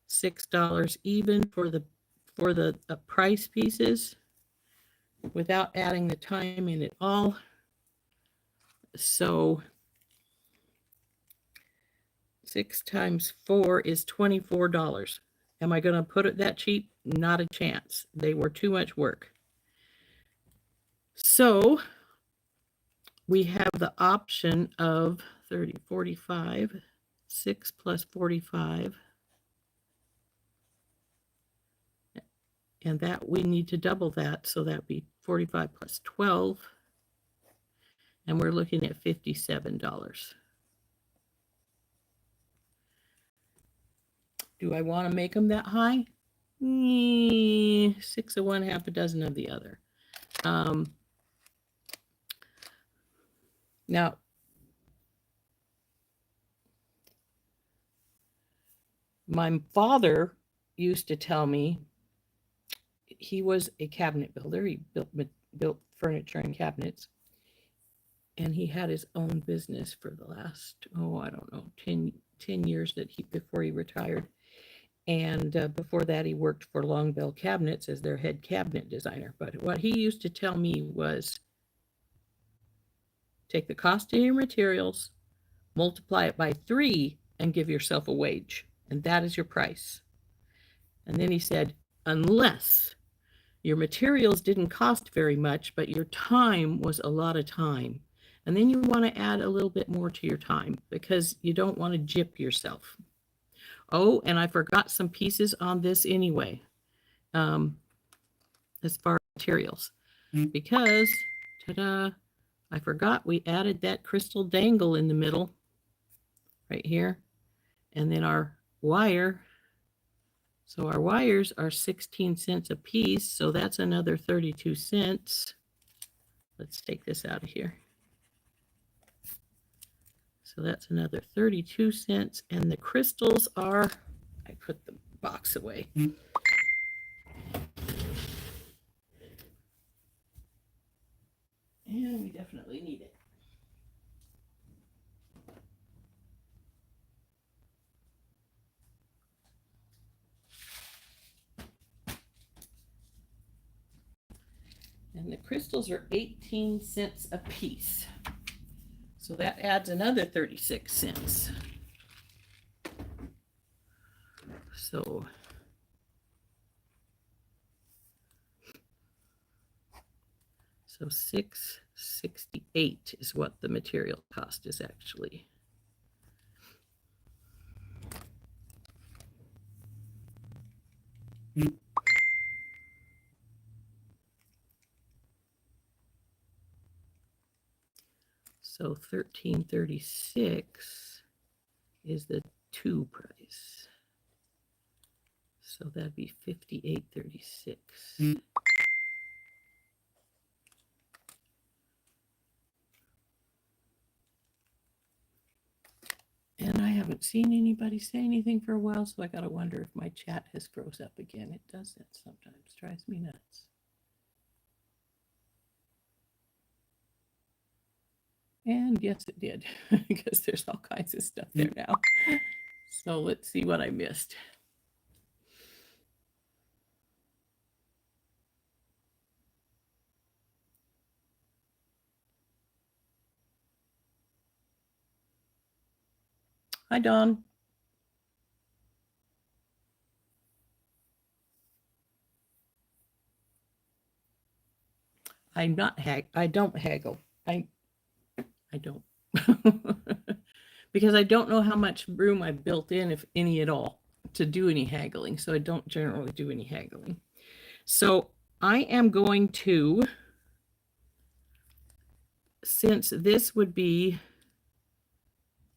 $6 even for the price pieces without adding the time in at all. So 6 times 4 is $24. Am I going to put it that cheap? Not a chance. They were too much work. So we have the option of 30, 45, 6 plus 45. And that we need to double that, so that'd be 45 plus 12. And we're looking at $57. Do I want to make them that high? 6 of one, half a dozen of the other. Now, my father used to tell me, he was a cabinet builder. He built furniture and cabinets. And he had his own business for the last, I don't know, 10 years before he retired. And before that, he worked for Longville Cabinets as their head cabinet designer. But what he used to tell me was, take the cost of your materials, multiply it by 3, and give yourself a wage. And that is your price. And then he said, unless your materials didn't cost very much, but your time was a lot of time. And then you want to add a little bit more to your time because you don't want to gyp yourself. Oh, and I forgot some pieces on this anyway, as far as materials, because, ta-da, I forgot we added that crystal dangle in the middle, right here, and then our wire. So our wires are 16 cents a piece, so that's another 32 cents. Let's take this out of here. So that's another 32 cents. And the crystals are, I put the box away. And we definitely need it. And the crystals are 18 cents a piece. So that adds another 36 cents. So So $6.68 is what the material cost is actually. So $13.36 is the 2 price. So that'd be $58.36. And I haven't seen anybody say anything for a while, so I gotta wonder if my chat has froze up again. It does that sometimes, drives me nuts. And yes, it did, because there's all kinds of stuff there now. So let's see what I missed. Hi, Dawn. I'm not I don't haggle. I don't. Because I don't know how much room I built in, if any at all, to do any haggling. So I don't generally do any haggling. So I am going to, since this would be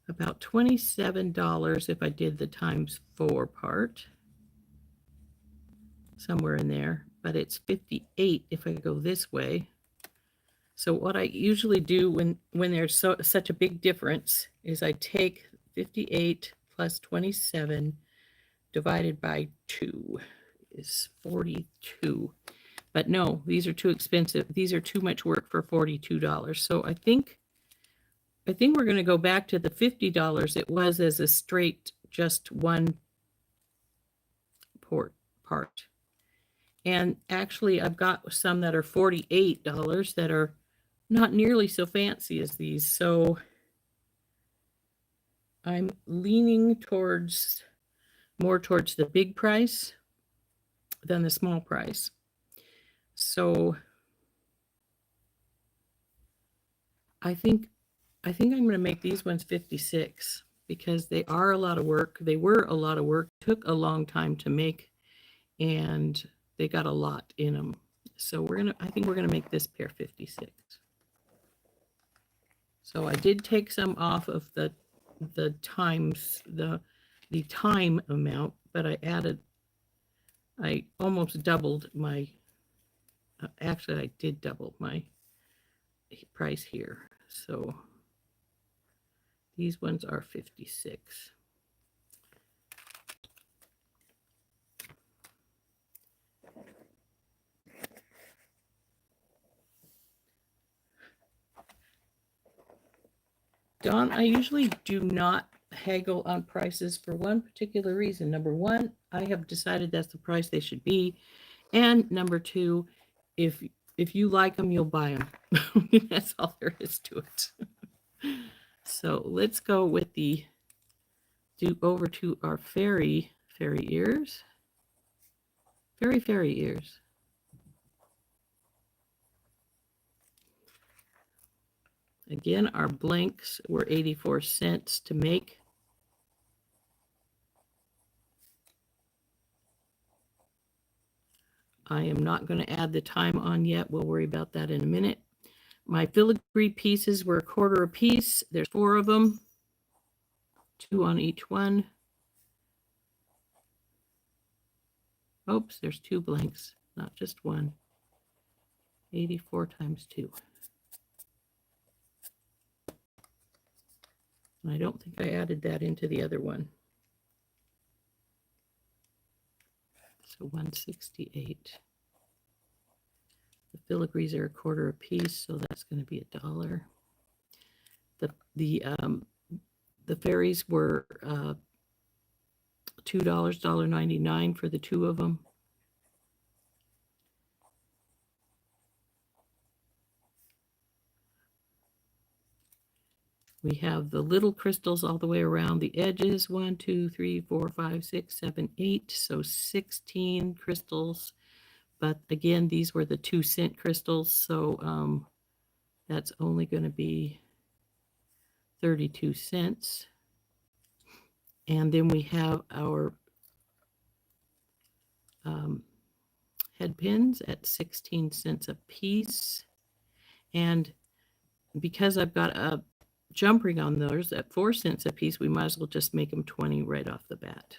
about $27 if I did the ×4 part, somewhere in there, but it's 58 if I go this way. So what I usually do when there's such a big difference is I take 58 plus 27 divided by 2 is 42. But no, these are too expensive. These are too much work for $42. So I think we're going to go back to the $50 it was as a straight just one part. And actually I've got some that are $48 that are not nearly so fancy as these. So I'm leaning more towards the big price than the small price. So I think I'm going to make these ones 56 because they are a lot of work. They were a lot of work, took a long time to make, and they got a lot in them. So I think we're going to make this pair 56. So I did take some off of the times, the time amount, but I almost doubled my, actually I did double my price here. So these ones are 56. Dawn, I usually do not haggle on prices for one particular reason. Number one, I have decided that's the price they should be. And number two, if you like them, you'll buy them. That's all there is to it. So let's go with over to our fairy ears. Fairy ears. Again, our blanks were 84 cents to make. I am not going to add the time on yet. We'll worry about that in a minute. My filigree pieces were $1/4 a piece. There's 4 of them, 2 on each one. Oops, there's 2 blanks, not just one. 84 times 2. I don't think I added that into the other one. So 168. The filigrees are $1/4 a piece, so that's going to be $1. The fairies were $2, $1.99 for the 2 of them. We have the little crystals all the way around the edges. 1, 2, 3, 4, 5, 6, 7, 8. So 16 crystals but again, these were the 2-cent crystals, so that's only going to be 32 cents. And then we have our head pins at 16 cents a piece. And because I've got a jump ring on those at 4 cents a piece, we might as well just make them 20 right off the bat.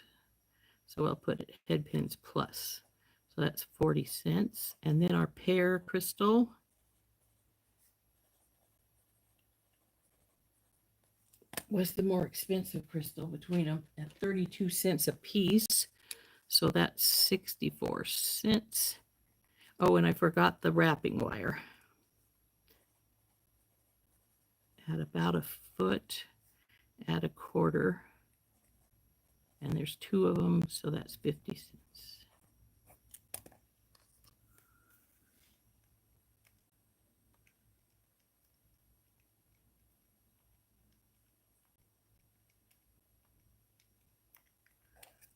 So I'll put it head pins plus. So that's 40 cents. And then our pear crystal was the more expensive crystal between them at 32 cents a piece. So that's 64 cents. Oh, and I forgot the wrapping wire. At about a foot at a quarter. And there's 2 of them, so that's 50 cents.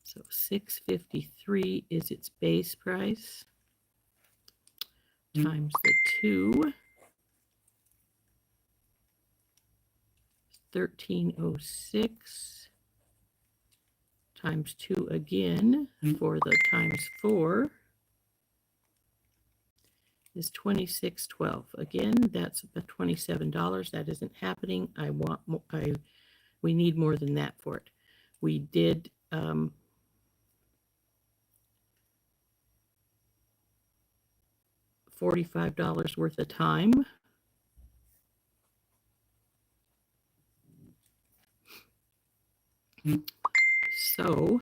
So $6.53 is its base price times the 2. $13.06 times 2 again for the times 4 is $26.12. Again, that's about $27. That isn't happening. I want more. We need more than that for it. We did $45 worth of time. So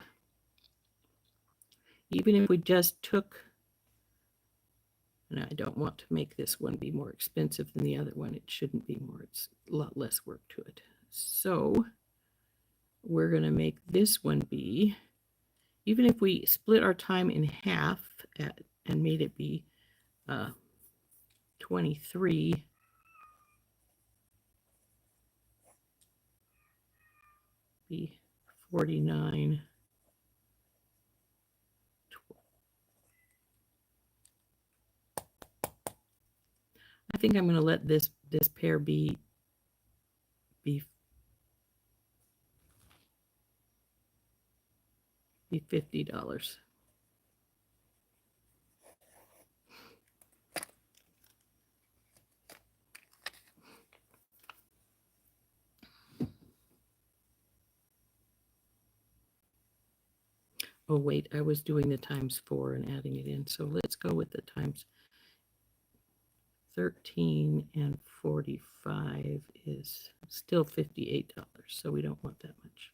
even if we just took, and I don't want to make this one be more expensive than the other one, it shouldn't be more, it's a lot less work to it. So we're going to make this one be, even if we split our time in half and made it be 23, be 49. I think I'm going to let this pair be $50. Oh wait, I was doing the times 4 and adding it in. So let's go with the times 13 and 45 is still $58. So we don't want that much.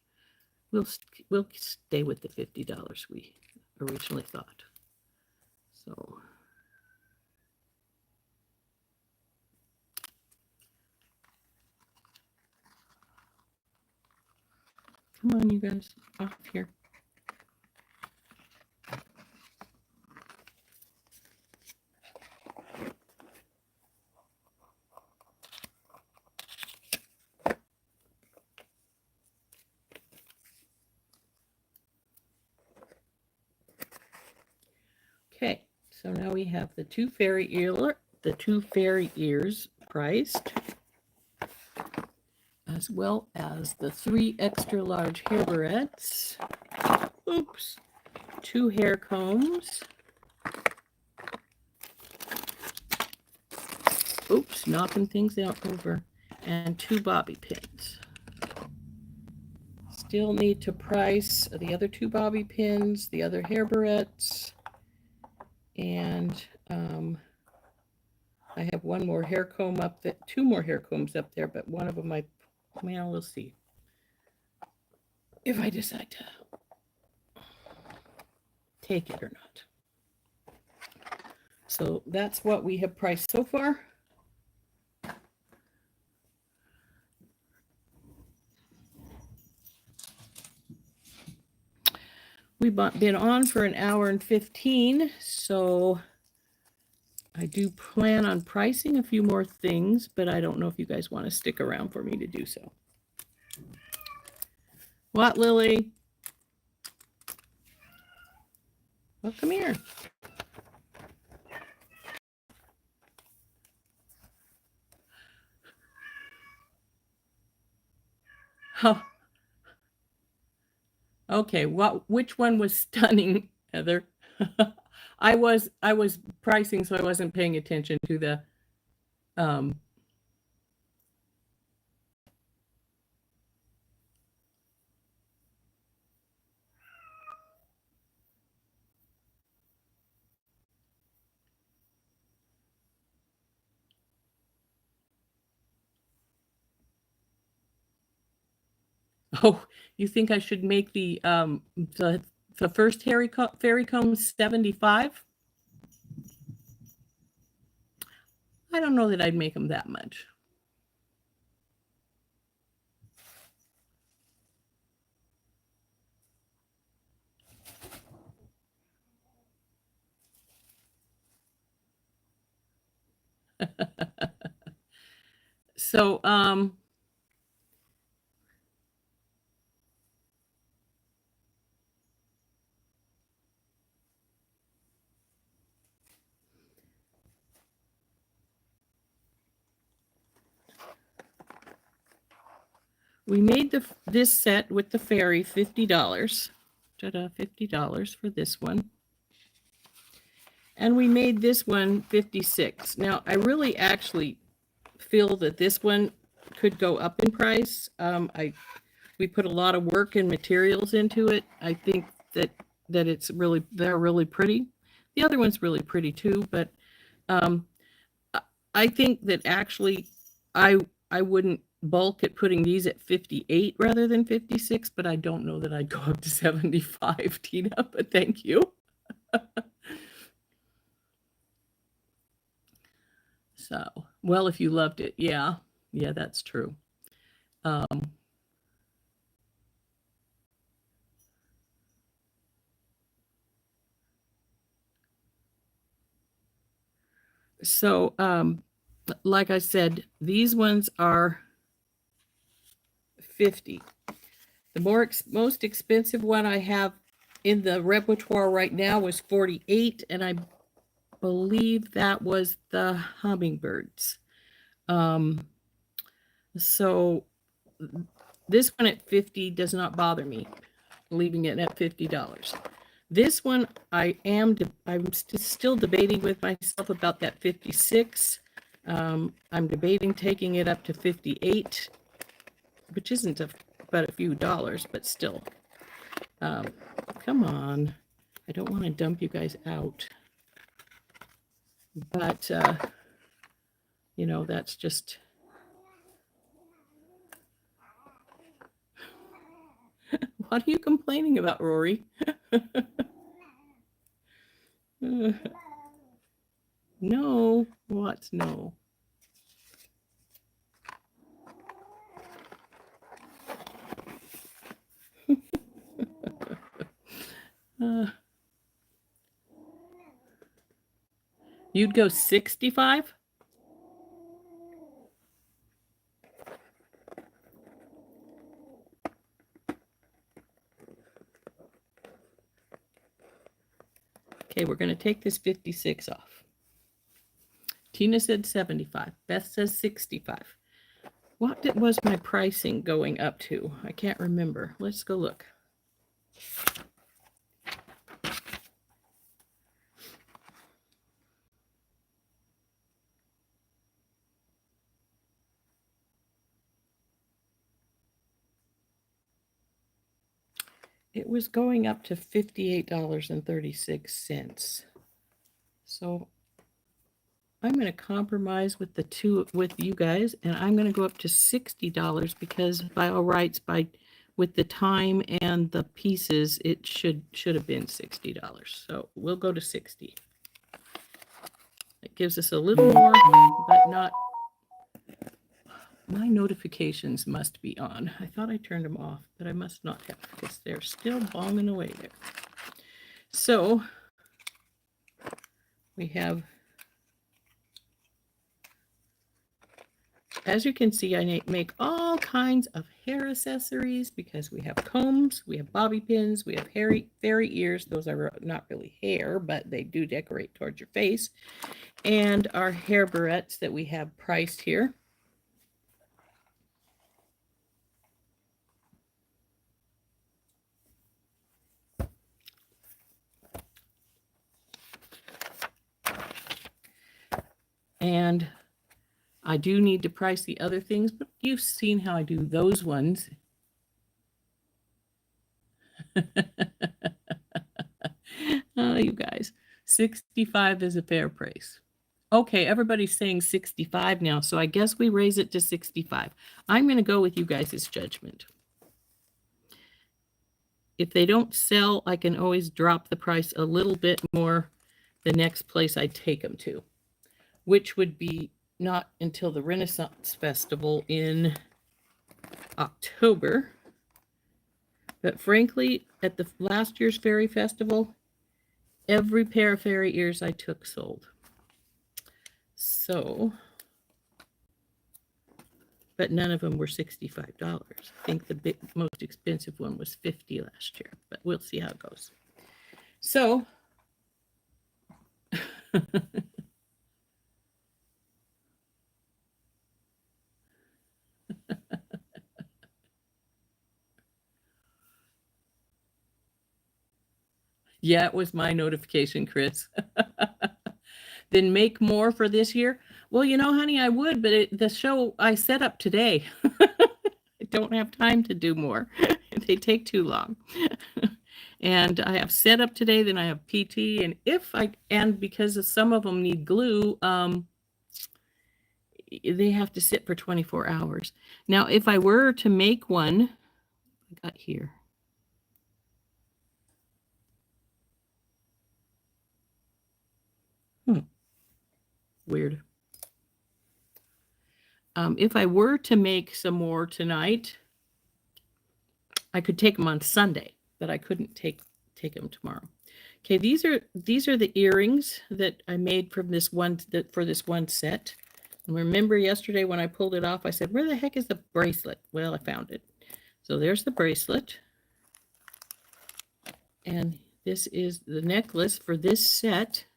We'll stay with the $50 we originally thought. So come on, you guys, off here. Okay, so now we have the two fairy ears priced, as well as the 3 extra large hair barrettes. Oops, 2 hair combs. Oops, knocking things out over. And 2 bobby pins. Still need to price the other 2 bobby pins, the other hair barrettes, and I have 1 more hair comb up there, 2 more hair combs up there, but one of them well, we'll see if I decide to take it or not. So that's what we have priced so far. We've been on for an hour and 15, so I do plan on pricing a few more things, but I don't know if you guys want to stick around for me to do so. What, Lily? Well, come here. Oh, okay. Which one was stunning, Heather? I was pricing, so I wasn't paying attention to the um oh, you think I should make the first fairy comb 75? I don't know that I'd make them that much. So we made this set with the fairy $50. Ta-da, $50 for this one. And we made this one 56. Now, I really actually feel that this one could go up in price. We put a lot of work and materials into it. I think that they're really pretty. The other one's really pretty too, but um, I think that actually I wouldn't bulk at putting these at 58 rather than 56, but I don't know that I'd go up to 75, Tina, but thank you. So, well, if you loved it, yeah, that's true. Um, so, like I said, these ones are 50. The most expensive one I have in the repertoire right now was 48, and I believe that was the hummingbirds. Um, so this one at 50 does not bother me, leaving it at $50. This one I'm still debating with myself about that 56. I'm debating taking it up to 58, which isn't but a few dollars, but still. Come on. I don't want to dump you guys out. But, that's just... What are you complaining about, Rory? No. What? No. You'd go 65? Okay, we're going to take this 56 off. Tina said 75. Beth says 65. What was my pricing going up to? I can't remember. Let's go look. It was going up to $58.36. So I'm going to compromise with you guys, and I'm going to go up to $60 because by all rights, with the time and the pieces, it should have been $60. So we'll go to 60. It gives us a little more, but not. My notifications must be on. I thought I turned them off, but I must not have because they're still bonging away there. So we have, as you can see, I make all kinds of hair accessories because we have combs, we have bobby pins, we have fairy ears. Those are not really hair, but they do decorate towards your face. And our hair barrettes that we have priced here. And I do need to price the other things, but you've seen how I do those ones. Oh, you guys, 65 is a fair price. Okay, everybody's saying 65 now, so I guess we raise it to 65. I'm going to go with you guys' judgment. If they don't sell, I can always drop the price a little bit more the next place I take them to, which would be not until the Renaissance Festival in October. But frankly, at the last year's Fairy Festival, every pair of fairy ears I took sold. So, but none of them were $65. I think the most expensive one was $50 last year, but we'll see how it goes. So, yeah, it was my notification, Chris. Then make more for this year. Well, you know, honey, I would, but the show I set up today. I don't have time to do more. They take too long. And I have set up today, then I have PT, and because some of them need glue, they have to sit for 24 hours. Now, if I were to make one, I got here. Weird. If I were to make some more tonight, I could take them on Sunday, but I couldn't take them tomorrow. Okay, these are the earrings that I made from for this one set. And remember yesterday when I pulled it off, I said, "Where the heck is the bracelet?" Well, I found it. So there's the bracelet, and this is the necklace for this set.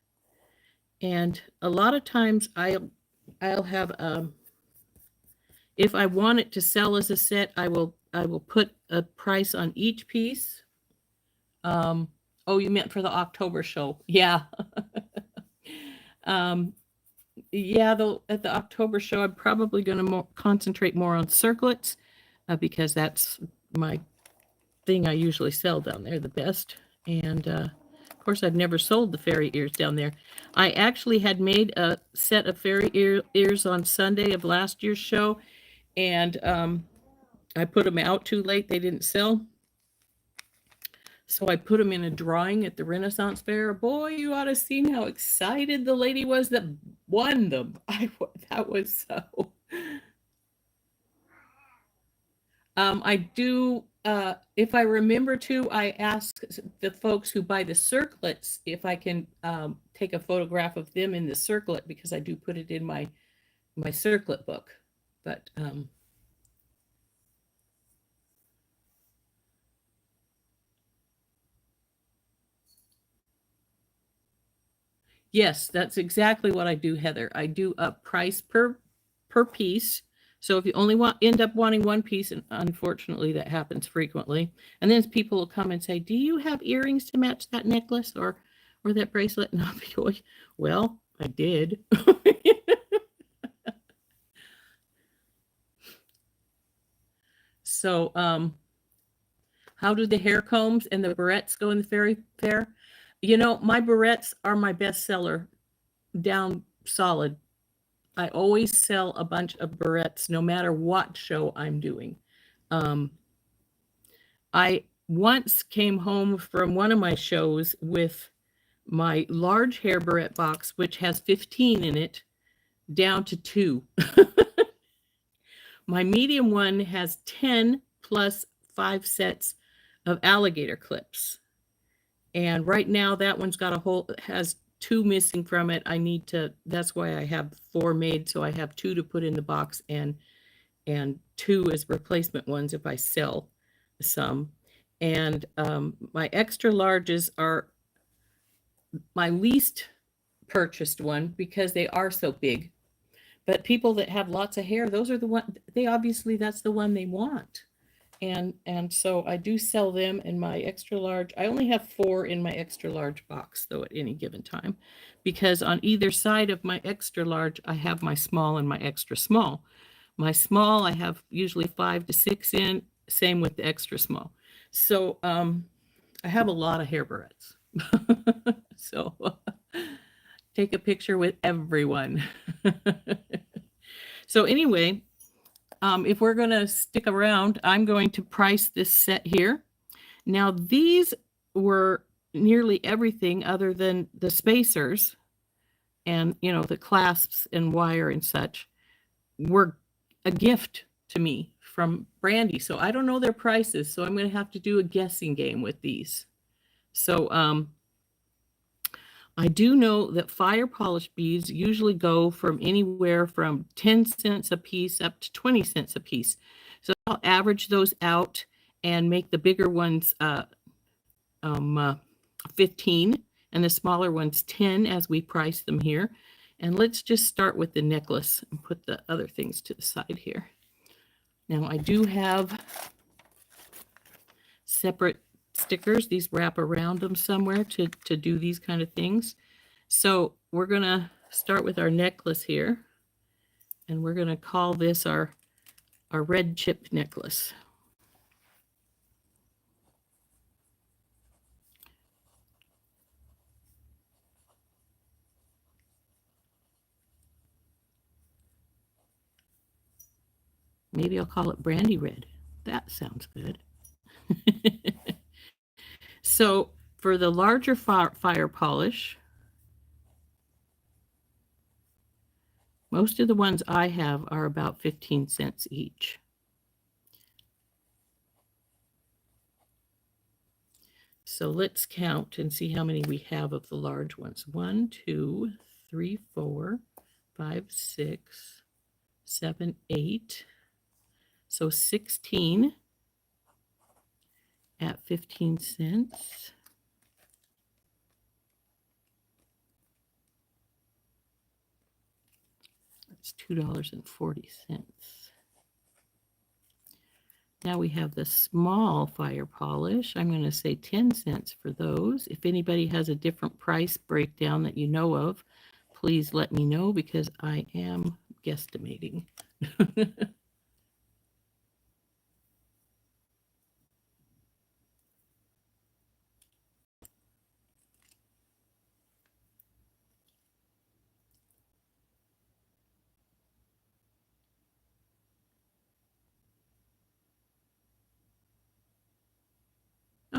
And a lot of times I'll have if I want it to sell as a set, I will put a price on each piece. Oh, you meant for the October show? Yeah. Yeah, at the October show, I'm probably going to concentrate more on circlets because that's my thing I usually sell down there the best. And of course, I've never sold the fairy ears down there. I actually had made a set of fairy ears on Sunday of last year's show, and I put them out too late. They didn't sell. So I put them in a drawing at the Renaissance Fair. Boy, you ought to have seen how excited the lady was that won them. That was so. I do, if I remember to, I ask the folks who buy the circlets if I can take a photograph of them in the circlet, because I do put it in my circlet book. But yes, that's exactly what I do, Heather. I do a price per piece. So if you only end up wanting one piece, and unfortunately that happens frequently, and then people will come and say, "Do you have earrings to match that necklace or that bracelet?" And I'll be going, "Well, I did." So, how do the hair combs and the barrettes go in the fairy fair? You know, my barrettes are my best seller down solid. I always sell a bunch of barrettes no matter what show I'm doing. I once came home from one of my shows with my large hair barrette box, which has 15 in it, down to 2. My medium one has 10 plus 5 sets of alligator clips. And right now that one's got has 2 missing from it. I need to, that's why I have 4 made. So I have 2 to put in the box and 2 as replacement ones if I sell some. And my extra larges are my least purchased one because they are so big. But people that have lots of hair, those are the one, that's the one they want. And so I do sell them in my extra large. I only have 4 in my extra large box though at any given time, because on either side of my extra large I have my small and my extra small. My small I have usually 5 to 6 in, same with the extra small. So I have a lot of hair barrettes. So take a picture with everyone. So anyway, if we're going to stick around, I'm going to price this set here. Now, these were nearly everything other than the spacers and, you know, the clasps and wire and such were a gift to me from Brandy. So I don't know their prices. So I'm going to have to do a guessing game with these. So I do know that fire polish beads usually go from anywhere from 10 cents a piece up to 20 cents a piece. So I'll average those out and make the bigger ones 15 and the smaller ones 10 as we price them here. And let's just start with the necklace and put the other things to the side here. Now I do have separate stickers. These wrap around them somewhere to do these kind of things. So we're going to start with our necklace here. And we're going to call this our red chip necklace. Maybe I'll call it Brandy Red. That sounds good. So for the larger fire polish, most of the ones I have are about 15 cents each. So let's count and see how many we have of the large ones. 1, 2, 3, 4, 5, 6, 7, 8. So 16 at 15 cents. That's $2.40. Now we have the small fire polish. I'm going to say 10 cents for those. If anybody has a different price breakdown that you know of, please let me know because I am guesstimating.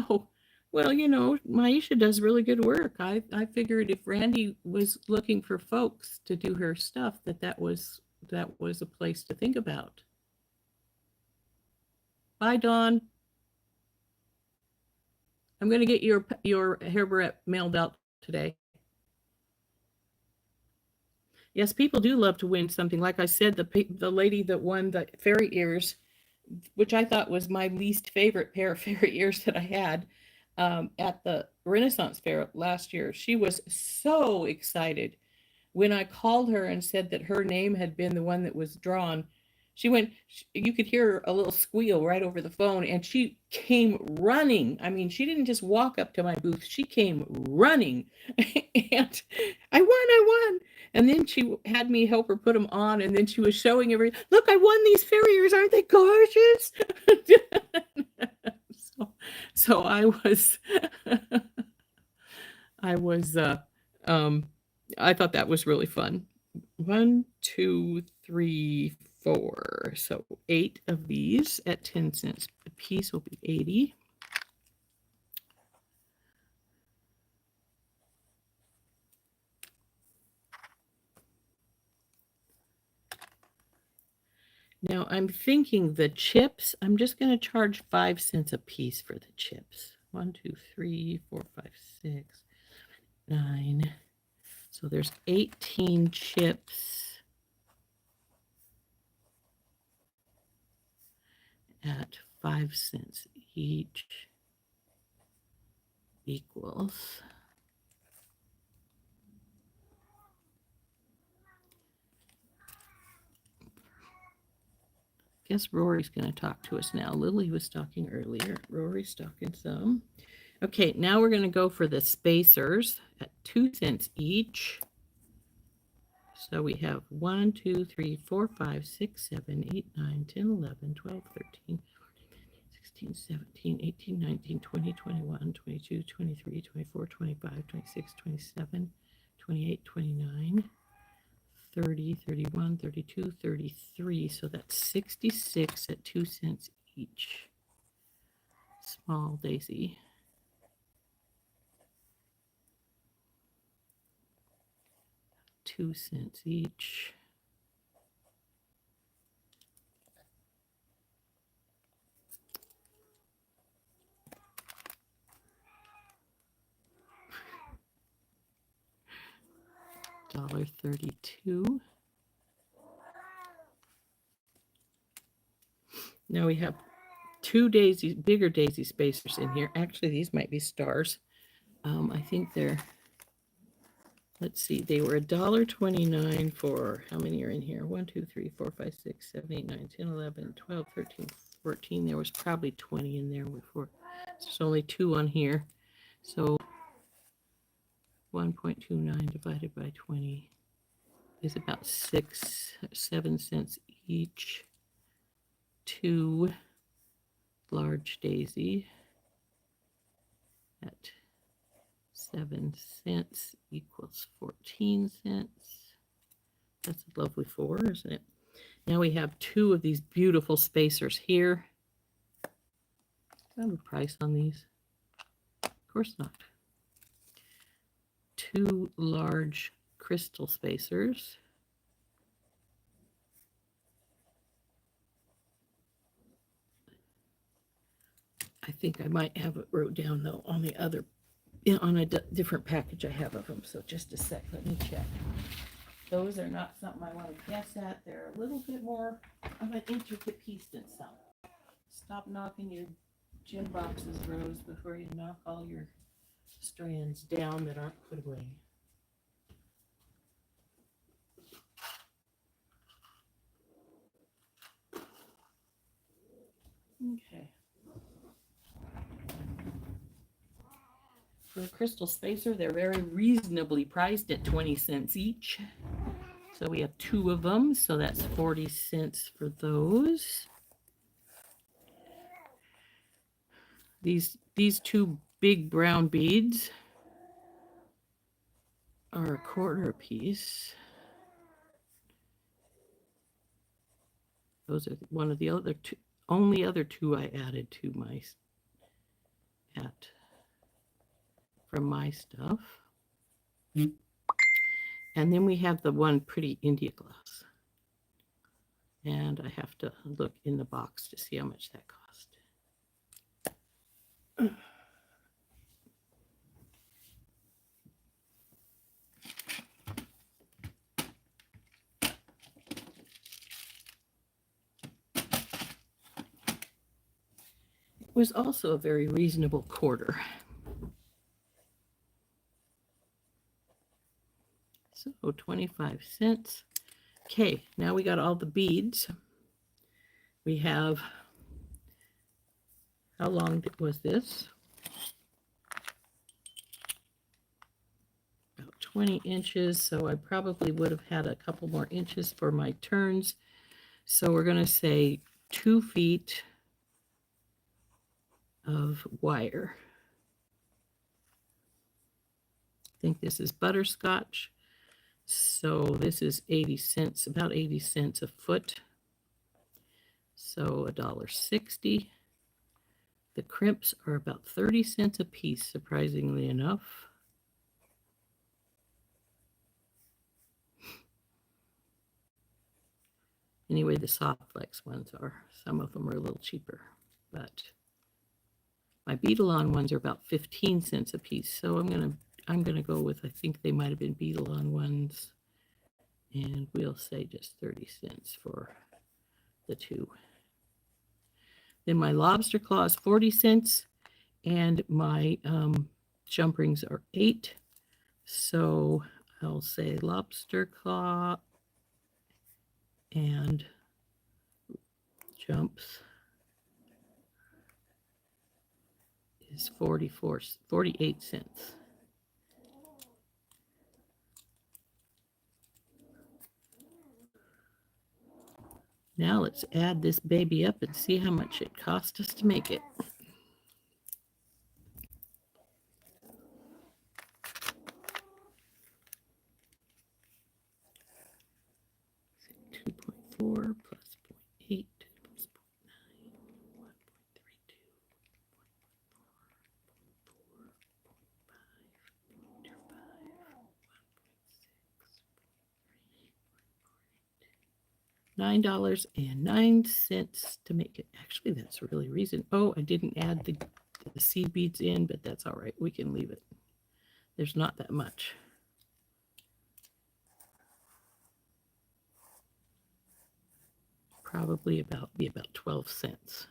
Oh, well, you know, Maisha does really good work. I figured if Randy was looking for folks to do her stuff, that was a place to think about. Bye, Dawn. I'm going to get your hair barrette mailed out today. Yes, people do love to win something. Like I said, the lady that won the fairy ears, which I thought was my least favorite pair of fairy ears that I had at the Renaissance Fair last year, she was so excited when I called her and said that her name had been the one that was drawn. She went, you could hear a little squeal right over the phone, and she came running. I mean, she didn't just walk up to my booth, she came running. And I won. And then she had me help her put them on, and then she was showing everyone, look, I won these fairy ears. Aren't they gorgeous? So I was, I was, I thought that was really fun. 1, 2, 3, 4. So 8 of these at 10 cents a piece will be 80. Now I'm thinking the chips, I'm just going to charge 5 cents a piece for the chips. 1, 2, 3, 4, 5, 6, 9. So there's 18 chips at 5 cents each equals guess Rory's going to talk to us now. Lily was talking earlier. Rory's talking some. Okay, now we're going to go for the spacers at 2 cents each. So we have 1, 2, 3, 4, 5, 6, 7, 8, 9, 10, 11, 12, 13, 16, 17, 18, 19, 20, 21, 22, 23, 24, 25, 26, 27, 28, 29, 30, 31, 32, 33. So that's 66 at 2 cents each. Small daisy. $2 each. $1.32. Now we have 2 daisy, bigger daisy spacers in here. Actually, these might be stars. I think they're, let's see, they were $1.29 for, how many are in here? 1, 2, 3, 4, 5, 6, 7, 8, 9, 10, 11, 12, 13, 14. There was probably 20 in there before. There's only 2 on here. So 1.29 divided by 20 is about 7 cents each. 2 large daisy at 7 cents equals 14 cents. That's a lovely 4, isn't it? Now we have 2 of these beautiful spacers here. Do I have a price on these? Of course not. 2 large crystal spacers. I think I might have it wrote down though on the other, on a different package I have of them. So just a sec, let me check. Those are not something I want to guess at. They're a little bit more of an intricate piece than some. Stop knocking your gin boxes, Rose, before you knock all your strands down that aren't put away. Okay. For a crystal spacer, they're very reasonably priced at 20 cents each. So we have 2 of them, so that's 40 cents for those. These 2 big brown beads are a quarter a piece. Those are one of the other 2, only other 2 I added to my from my stuff. And then we have the one pretty India glass. And I have to look in the box to see how much that cost. It was also a very reasonable quarter. So 25 cents. Okay, now we got all the beads. We have, how long was this? About 20 inches, so I probably would have had a couple more inches for my turns. So we're going to say 2 feet of wire. I think this is butterscotch. So this is 80 cents, about 80 cents a foot. So $1.60. The crimps are about 30 cents a piece, surprisingly enough. Anyway, the soft flex ones are, some of them are a little cheaper, but my beadle-on ones are about 15 cents a piece. So I'm gonna go with, I think they might have been beadle-on ones, and we'll say just 30 cents for the 2. Then my lobster claw is 40 cents, and my jump rings are 8. So I'll say lobster claw and jumps is 48 cents. Now let's add this baby up and see how much it cost us to make it. .4 plus 0.8 plus 0.9, 1.32, 1.4, 0.5, $9.09 to make it. Actually, that's really reason. Oh, I didn't add the seed beads in, but that's all right. We can leave it. There's not that much. Probably be about 12 cents.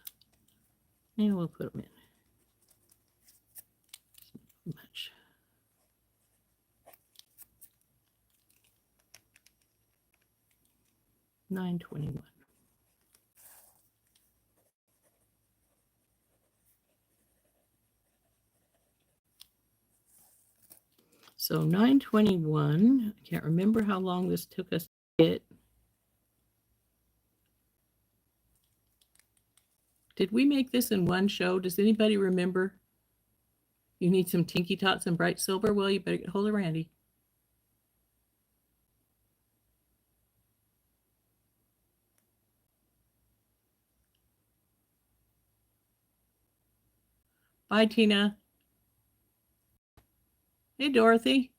And we'll put them in. Not much. $9.21. So $9.21. I can't remember how long this took us to get. Did we make this in one show? Does anybody remember? You need some Tinky Tots and bright silver? Well, you better get hold of Randy. Bye, Tina. Hey, Dorothy.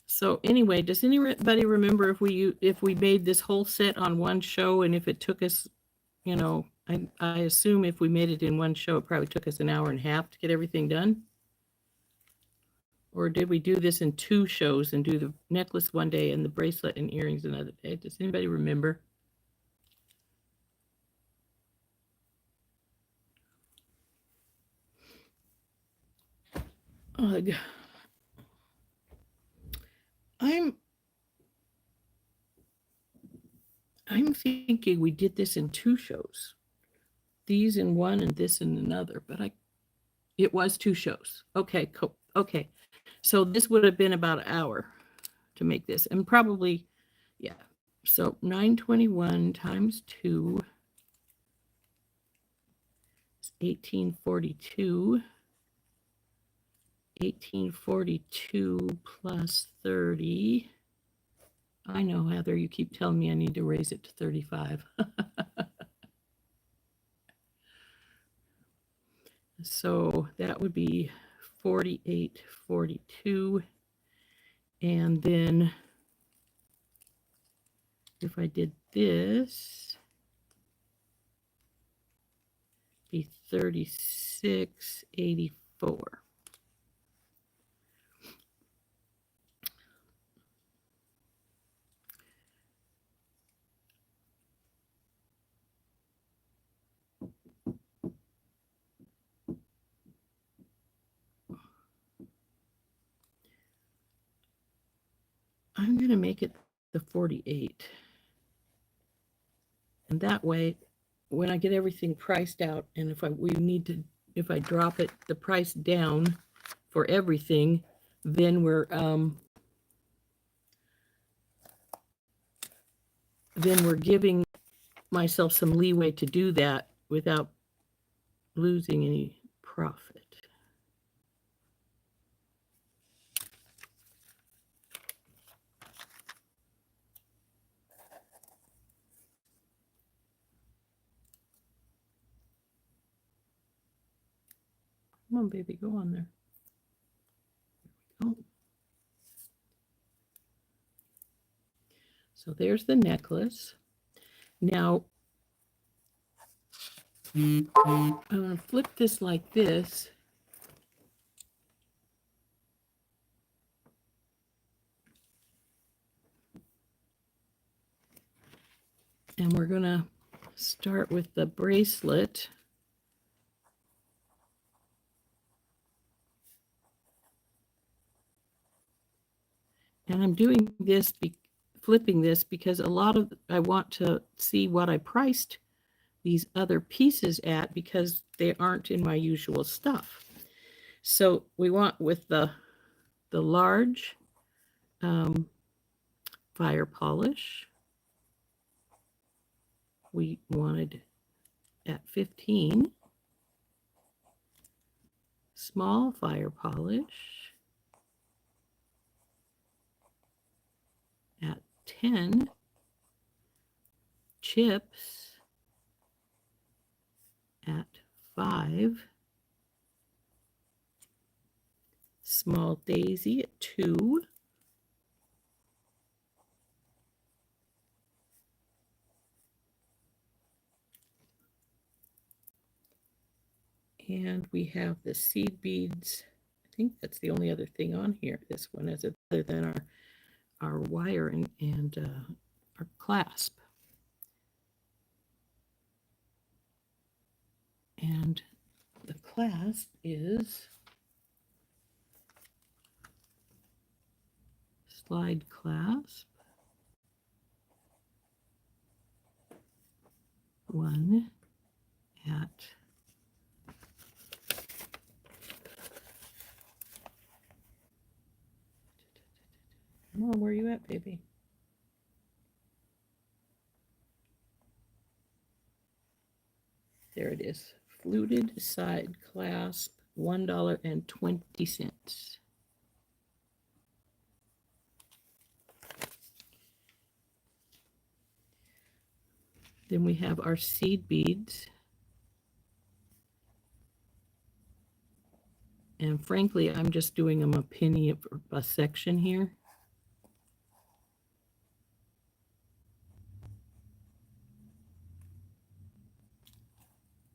So anyway, does anybody remember if we made this whole set on one show, and if it took us, you know, I assume if we made it in one show, it probably took us an hour and a half to get everything done? Or did we do this in two shows and do the necklace one day and the bracelet and earrings another day? Does anybody remember? Ugh. I'm thinking we did this in two shows. These in one and this in another, but it was two shows. Okay, cool. Okay. So this would have been about an hour to make this, and probably, yeah. So 921 times 2 is 1842. 1842 plus 30. I know, Heather, you keep telling me I need to raise it to 35. So that would be 48.42. And then if I did this, be 36.84. I'm going to make it the 48. And that way, when I get everything priced out, and if I drop it, the price down for everything, then we're giving myself some leeway to do that without losing any profit. Come on, baby, go on there. There we go. So there's the necklace. Now, I'm going to flip this like this. And we're going to start with the bracelet. And I'm doing this flipping this because I want to see what I priced these other pieces at because they aren't in my usual stuff. So we want with the large fire polish, we wanted at 15, small fire polish at 10, chips at 5, small daisy at 2, and we have the seed beads. I think that's the only other thing on here. This one is other than our wire and our clasp. And the clasp is slide clasp, 1 at come on, where are you at, baby? There it is. Fluted side clasp, $1.20. Then we have our seed beads. And frankly, I'm just doing them a penny a section here.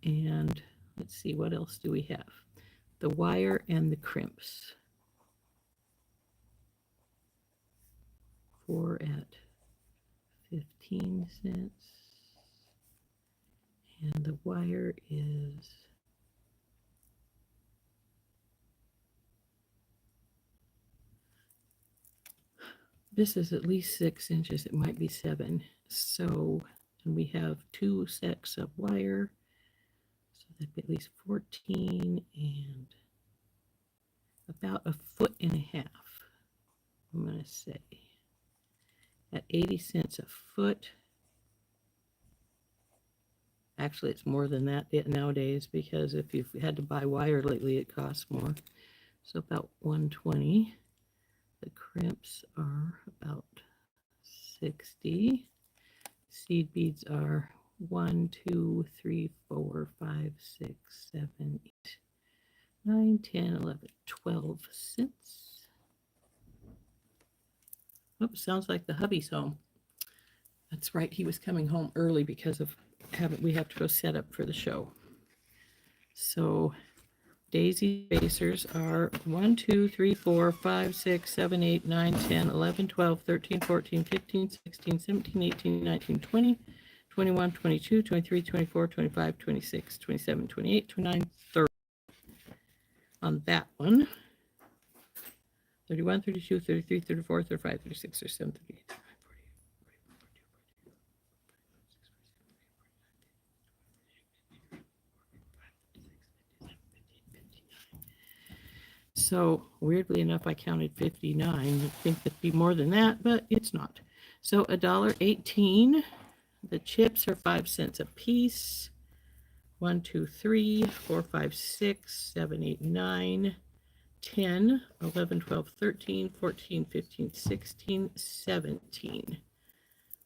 And let's see, what else do we have? The wire and the crimps. 4 at 15 cents. And the wire is this is at least 6 inches. It might be 7. So, and we have 2 sets of wire. So that'd be at least 14 and about 1.5 feet. I'm going to say at 80 cents a foot. Actually, it's more than that nowadays because if you've had to buy wire lately, it costs more. So about 120. The crimps are about 60. Seed beads are 1, 2, 3, 4, 5, 6, 7, 8, 9, 10, 11, 12 cents. Oops, sounds like the hubby's home. That's right, he was coming home early because of we have to go set up for the show. So daisy spacers are 1, 2, 3, 4, 5, 6, 7, 8, 9, 10, 11, 12, 13, 14, 15, 16, 17, 18, 19, 20, 21, 22, 23, 24, 25, 26, 27, 28, 29, 30. On that one, 31, 32, 33, 34, 35, 36, 37, 38, 39, 40, 41, 42, 43, 44, 45, 46, 47, 48, 49. So weirdly enough, I counted 59. I think it'd be more than that, but it's not. So $1.18. The chips are 5 cents a piece. 1, 2, 3, 4, 5, 6, 7, 8, 9, 10, 11, 12, 13, 14, 15, 16, 17.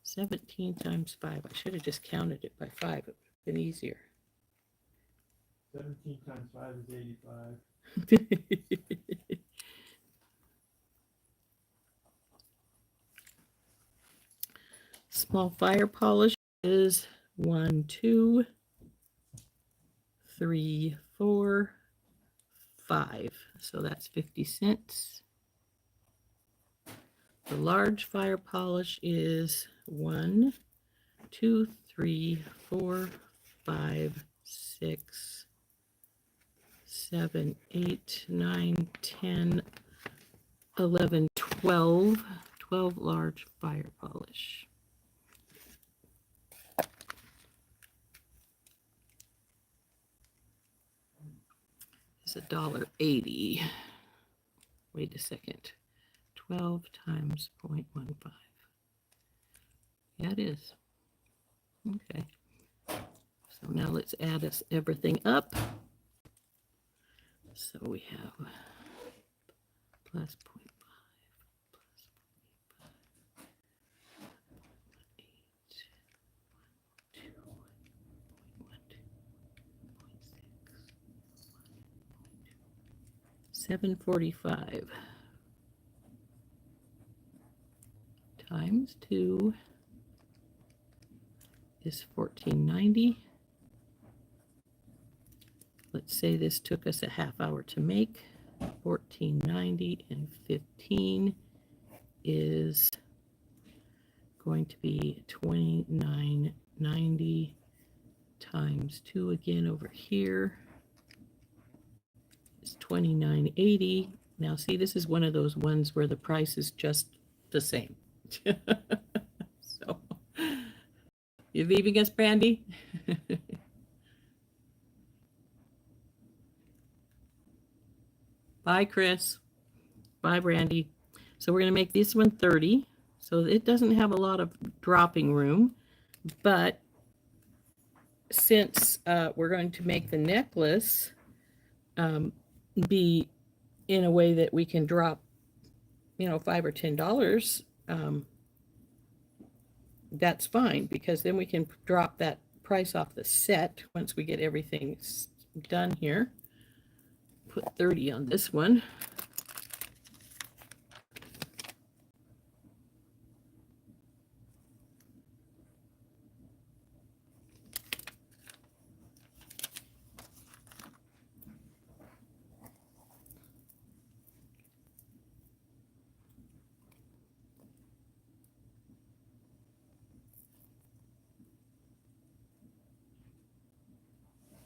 17 times 5. I should have just counted it by 5. It would have been easier. 17 times 5 is 85. Small fire polish is 1, 2, 3, 4, 5. So that's 50 cents. The large fire polish is 1, 2, 3, 4, 5, 6, 7, 8, 9, 10, 11, 12. 12 large fire polish. It's $1.80. Wait a second. 12 times 0.15. Yeah, it is. Okay. So now let's add us everything up. So we have plus 0.5 plus 0.8, 745 times 2 is 1490. Let's say this took us a half hour to make. 1490 and 15 is going to be 2990 times 2 again over here is 2980. Now see, this is one of those ones where the price is just the same. So, you leaving us, Brandy? Bye, Chris. Bye, Brandy. So we're going to make this one 30. So it doesn't have a lot of dropping room, but since we're going to make the necklace be in a way that we can drop, $5 or $10, that's fine, because then we can drop that price off the set once we get everything done here. Put 30 on this one.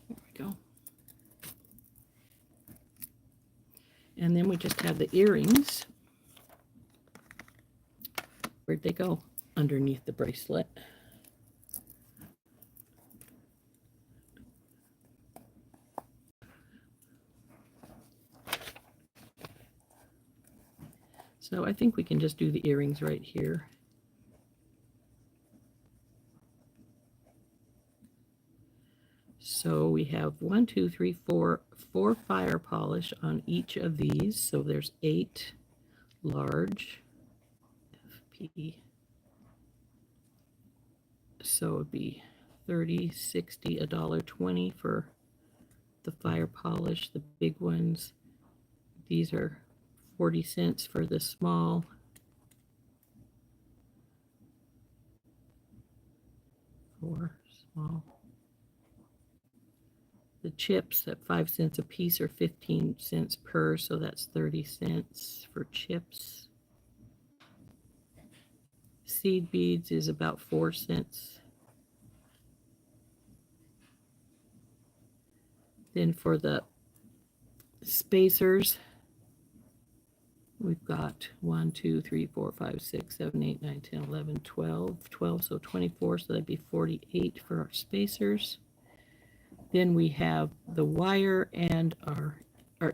There we go. And then we just have the earrings. Where'd they go? Underneath the bracelet. So I think we can just do the earrings right here. So we have 4 fire polish on each of these. So there's 8 large FP. So it'd be 30, 60, $1.20 for the fire polish, the big ones. These are 40 cents for the small. For small. The chips at 5 cents a piece are 15 cents per, so that's 30 cents for chips. Seed beads is about 4 cents. Then for the spacers, we've got 1, 2, 3, 4, 5, 6, 7, 8, 9, 10, 11, 12. 12, so 24, so that'd be 48 for our spacers. Then we have the wire, and our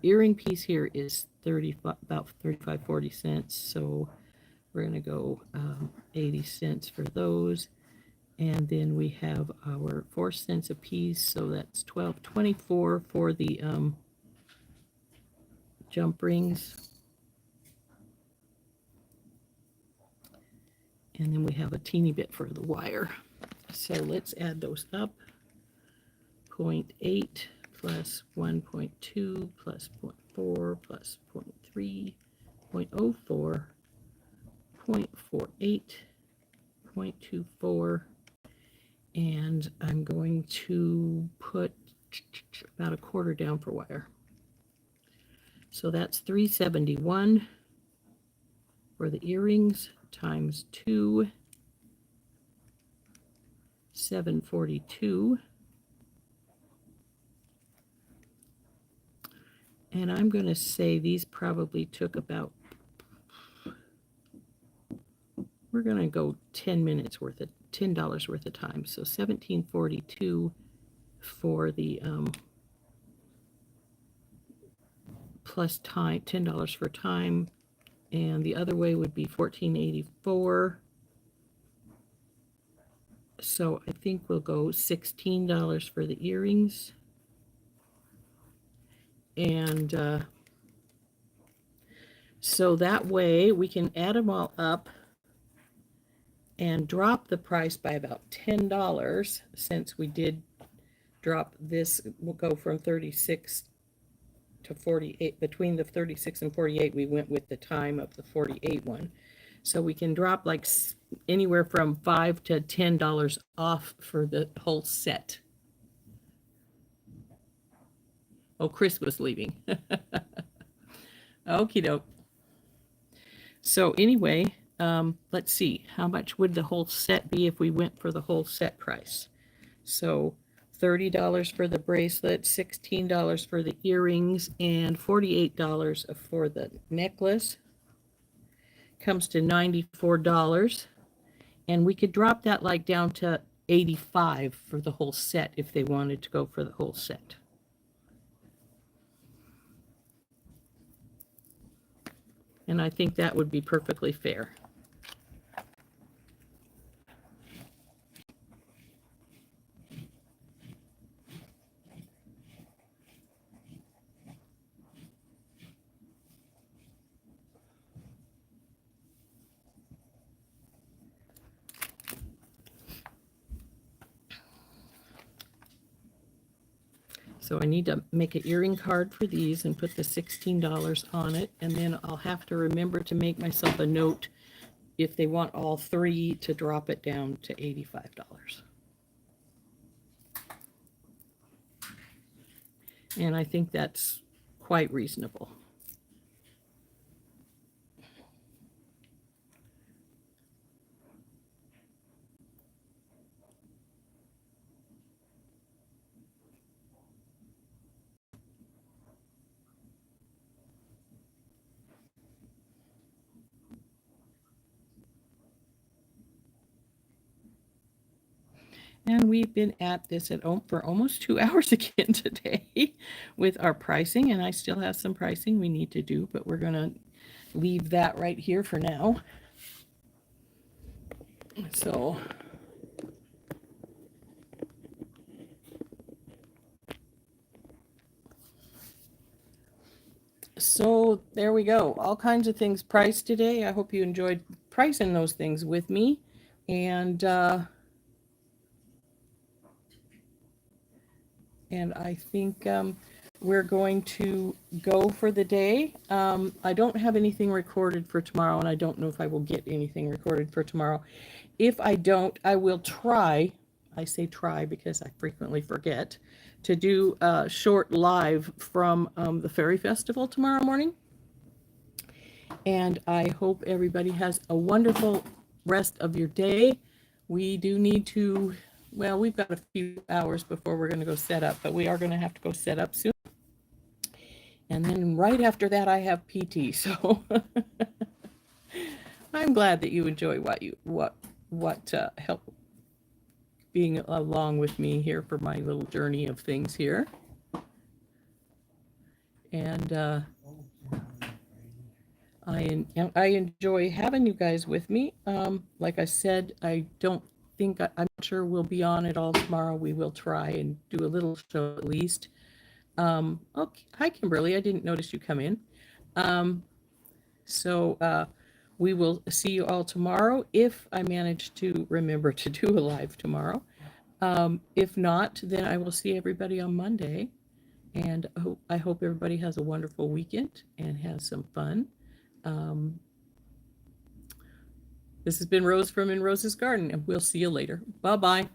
earring piece here is about 35, 40 cents. So we're going to go 80 cents for those. And then we have our 4 cents a piece. So that's 12.24 for the jump rings. And then we have a teeny bit for the wire. So let's add those up. 0.8 plus 1.2 plus 0.4 plus 0.3, 0.04, 0.48, 0.24, and I'm going to put about a quarter down for wire. So that's 371 for the earrings times 2, 742. And I'm going to say these probably took about we're going to go 10 minutes worth of $10 worth of time. So $17.42 for the plus time, $10 for time, and the other way would be $14.84. So I think we'll go $16 for the earrings. And so that way we can add them all up and drop the price by about $10, since we did drop this. We'll go from 36 to 48. Between the 36 and 48, we went with the time of the 48 one. So we can drop like anywhere from $5 to $10 off for the whole set. Oh, Chris was leaving. Okie doke. So anyway, let's see. How much would the whole set be if we went for the whole set price? So $30 for the bracelet, $16 for the earrings, and $48 for the necklace. Comes to $94. And we could drop that like down to $85 for the whole set if they wanted to go for the whole set. And I think that would be perfectly fair. So I need to make an earring card for these and put the $16 on it. And then I'll have to remember to make myself a note if they want all three to drop it down to $85. And I think that's quite reasonable. And we've been at this for almost 2 hours again today with our pricing. And I still have some pricing we need to do, but we're going to leave that right here for now. So there we go. All kinds of things priced today. I hope you enjoyed pricing those things with me. And I think we're going to go for the day. I don't have anything recorded for tomorrow, and I don't know if I will get anything recorded for tomorrow. If I don't, I will try. I say try because I frequently forget to do a short live from the Fairy Festival tomorrow morning. And I hope everybody has a wonderful rest of your day. We do need to, well, we've got a few hours before we're going to go set up, but we are going to have to go set up soon. And then right after that, I have PT. So I'm glad that you enjoy what help being along with me here for my little journey of things here. And I enjoy having you guys with me. Like I said, I don't think, I'm not sure we'll be on it all tomorrow. We will try and do a little show at least. Okay. Hi, Kimberly. I didn't notice you come in. So we will see you all tomorrow if I manage to remember to do a live tomorrow. If not, then I will see everybody on Monday. And I hope everybody has a wonderful weekend and has some fun. This has been Rose from In Rose's Garden, and we'll see you later. Bye-bye.